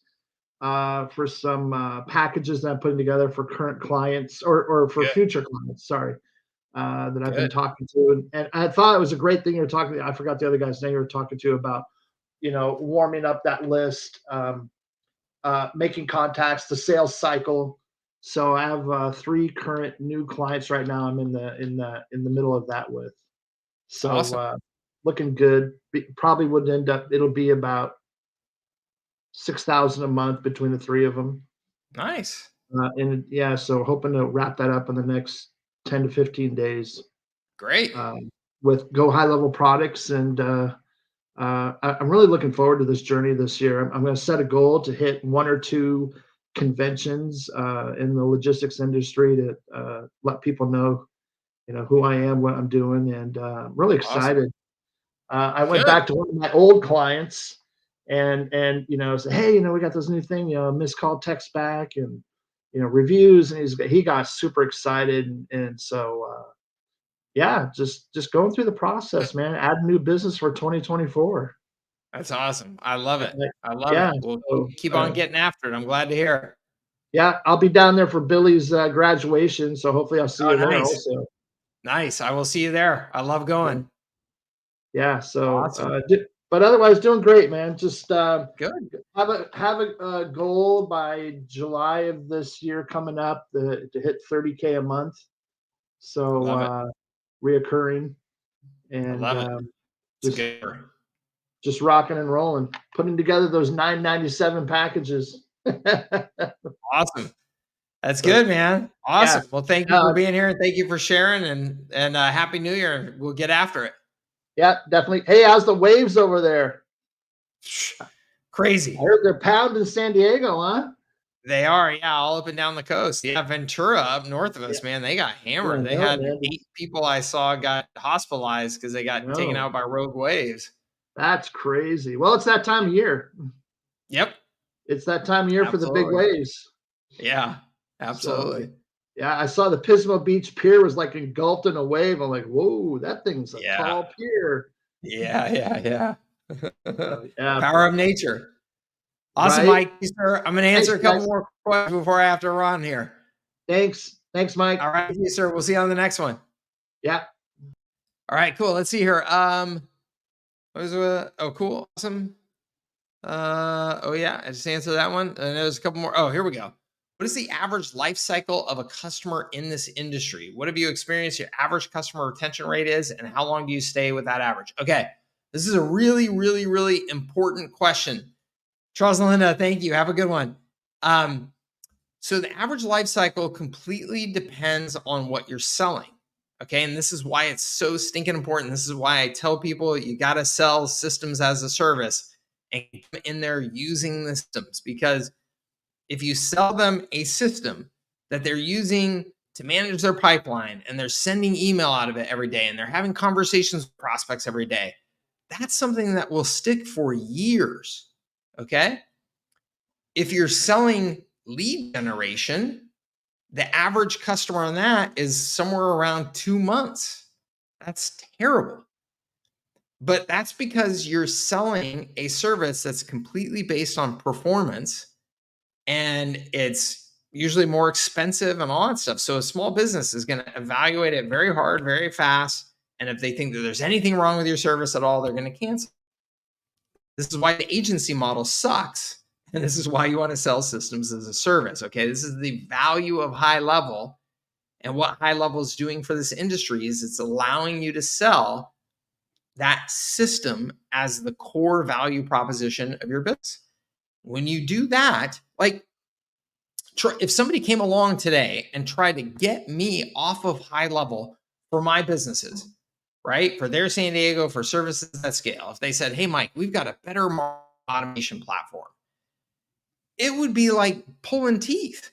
for some packages that I'm putting together for current clients or for future clients. Sorry, that I've been talking to, and I thought it was a great thing you're talking. I forgot the other guy's name you were talking to about, warming up that list, making contacts, the sales cycle. So I have 3 current new clients right now. I'm in the middle of that with. So awesome. Looking good. Probably would end up. It'll be about 6,000 a month between the 3 of them. Nice. So hoping to wrap that up in the next 10 to 15 days. Great. With Go High Level products, and I'm really looking forward to this journey this year. I'm going to set a goal to hit 1 or 2 conventions in the logistics industry to let people know, who I am, what I'm doing, and I'm really excited. Awesome. I went back to one of my old clients and said, hey, we got this new thing, missed call text back and reviews, and he got super excited, and so just going through the process, man. Add new business for 2024. That's awesome. I love it. I love it. We'll keep on getting after it. I'm glad to hear. Yeah, I'll be down there for Billy's graduation, so hopefully I'll see you there also. Nice. I will see you there. I love going. Yeah. So, awesome. But otherwise, doing great, man. Just good. Have a goal by July of this year coming up to hit 30K a month. So reoccurring, and just rocking and rolling, putting together those 997 packages. Awesome. That's good, man. Awesome. Yeah. Well, thank you for being here, and thank you for sharing, and Happy New Year. We'll get after it. Yeah, definitely. Hey, how's the waves over there? Crazy. I heard they're pounding San Diego, huh? They are, yeah, all up and down the coast. Yeah, Ventura up north of us, man, they got hammered. They had 8 people I saw got hospitalized because they got taken out by rogue waves. That's crazy. Well, it's that time of year. Yep. It's that time of year for the big waves. Yeah, absolutely. So, yeah, I saw the Pismo Beach pier was like engulfed in a wave. I'm like, whoa, that thing's a tall pier. Yeah. Power of nature. Awesome, right? Mike, sir. I'm going to answer a couple more questions before I have to run here. Thanks, Mike. All right, you, sir. We'll see you on the next one. Yeah. All right, cool. Let's see here. Cool, awesome. I just answered that one. And there's a couple more. Oh, here we go. What is the average life cycle of a customer in this industry? What have you experienced your average customer retention rate is, and how long do you stay with that average? Okay, this is a really, really, really important question. Charles and Linda, thank you. Have a good one. So the average life cycle completely depends on what you're selling. Okay, and this is why it's so stinking important. This is why I tell people you got to sell systems as a service and come in there using the systems, because if you sell them a system that they're using to manage their pipeline and they're sending email out of it every day and they're having conversations with prospects every day, that's something that will stick for years. Okay. If you're selling lead generation, the average customer on that is somewhere around 2 months. That's terrible. But that's because you're selling a service that's completely based on performance, and it's usually more expensive and all that stuff. So a small business is going to evaluate it very hard, very fast. And if they think that there's anything wrong with your service at all, they're going to cancel. This is why the agency model sucks. And this is why you want to sell systems as a service. Okay. This is the value of HighLevel. And what HighLevel is doing for this industry is it's allowing you to sell that system as the core value proposition of your business. When you do that, like if somebody came along today and tried to get me off of HighLevel for my businesses, right? For their San Diego, for services that scale, if they said, hey, Mike, we've got a better automation platform, it would be like pulling teeth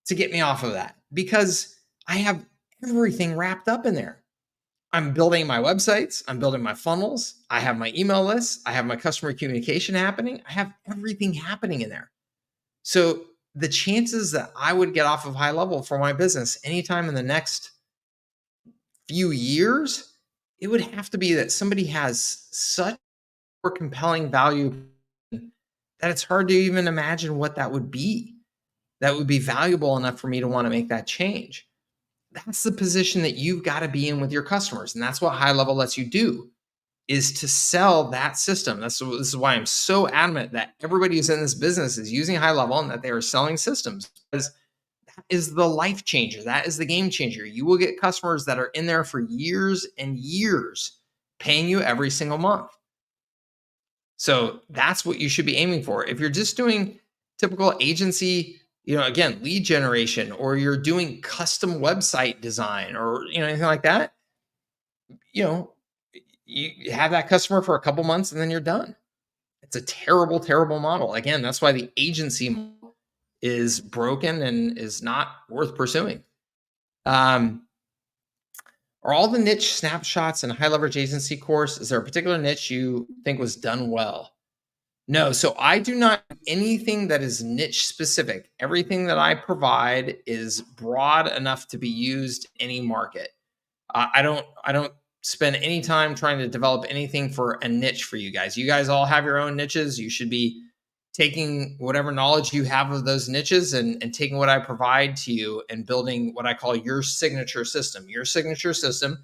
to get me off of that, because I have everything wrapped up in there. I'm building my websites. I'm building my funnels. I have my email lists. I have my customer communication happening. I have everything happening in there. So the chances that I would get off of HighLevel for my business anytime in the next few years, it would have to be that somebody has such more compelling value that it's hard to even imagine what that would be. That would be valuable enough for me to want to make that change. That's the position that you've got to be in with your customers. And that's what HighLevel lets you do, is to sell that system. This is why I'm so adamant that everybody who's in this business is using HighLevel and that they are selling systems, because that is the life changer. That is the game changer. You will get customers that are in there for years and years, paying you every single month. So that's what you should be aiming for. If you're just doing typical agency, again, lead generation, or you're doing custom website design, or, anything like that, you have that customer for a couple months and then you're done. It's a terrible, terrible model. Again, that's why the agency model is broken and is not worth pursuing. Are all the niche snapshots in high leverage agency course? Is there a particular niche you think was done well? No, so I do not do anything that is niche specific. Everything that I provide is broad enough to be used in any market. I don't spend any time trying to develop anything for a niche for you guys. You guys all have your own niches. You should be taking whatever knowledge you have of those niches and taking what I provide to you and building what I call your signature system. Your signature system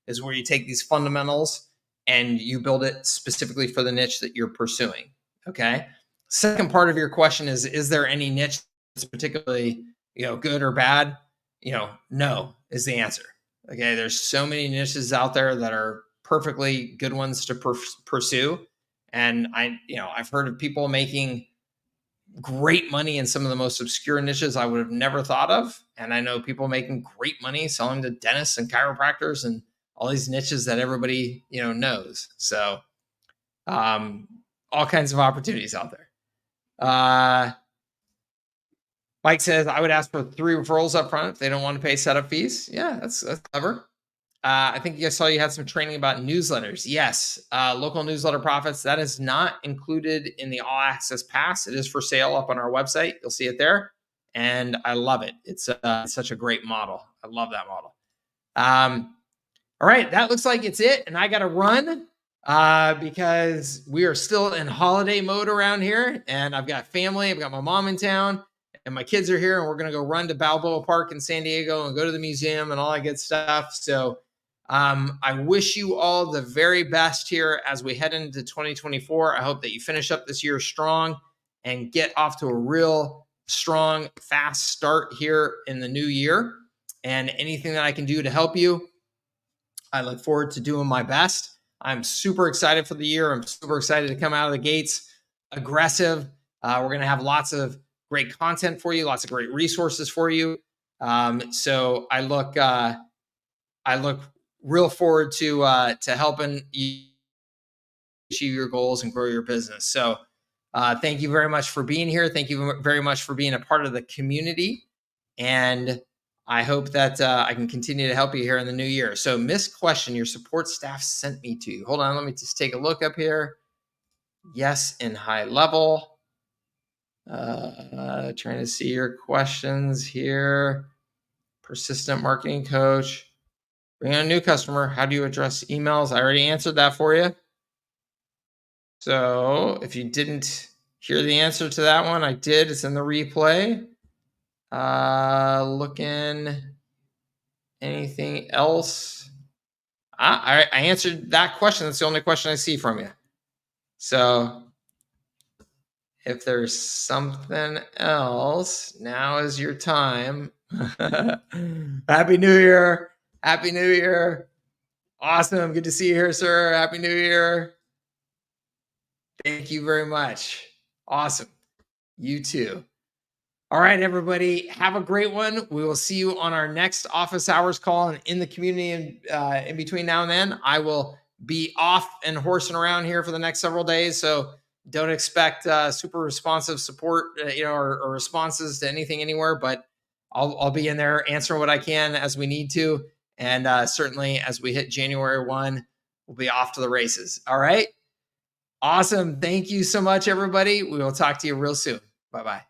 is where you take these fundamentals and you build it specifically for the niche that you're pursuing. Okay. Second part of your question is there any niche that's particularly, good or bad? No is the answer. Okay. There's so many niches out there that are perfectly good ones to pursue. And I've heard of people making great money in some of the most obscure niches I would have never thought of. And I know people making great money selling to dentists and chiropractors and all these niches that everybody, knows. So, all kinds of opportunities out there. Mike says, I would ask for 3 referrals up front if they don't want to pay setup fees. Yeah, that's clever. I think you had some training about newsletters. Yes, local newsletter profits. That is not included in the all access pass. It is for sale up on our website. You'll see it there. And I love it. It's such a great model. I love that model. All right, that looks like it's it. And I got to run because we are still in holiday mode around here. And I've got family. I've got my mom in town. And my kids are here. And we're going to go run to Balboa Park in San Diego and go to the museum and all that good stuff. So I wish you all the very best here as we head into 2024. I hope that you finish up this year strong and get off to a real strong, fast start here in the new year. And anything that I can do to help you, I look forward to doing my best. I'm super excited for the year. I'm super excited to come out of the gates aggressive. We're going to have lots of great content for you, lots of great resources for you. So I look real forward to helping you achieve your goals and grow your business. So thank you very much for being here. Thank you very much for being a part of the community. And I hope that I can continue to help you here in the new year. So, missed question your support staff sent me to. Hold on, let me just take a look up here. Yes, in HighLevel. Trying to see your questions here. Persistent marketing coach. Bring on a new customer. How do you address emails? I already answered that for you. So if you didn't hear the answer to that one, I did. It's in the replay. Looking. Anything else? I answered that question. That's the only question I see from you. So if there's something else, now is your time. Happy New Year. Happy New Year. Awesome. Good to see you here, sir. Happy New Year. Thank you very much. Awesome. You too. All right, everybody. Have a great one. We will see you on our next office hours call and in the community in between now and then. I will be off and horsing around here for the next several days. So don't expect super responsive support, or responses to anything anywhere, but I'll be in there answering what I can as we need to. And certainly as we hit January 1, we'll be off to the races. All right. Awesome. Thank you so much, everybody. We will talk to you real soon. Bye-bye.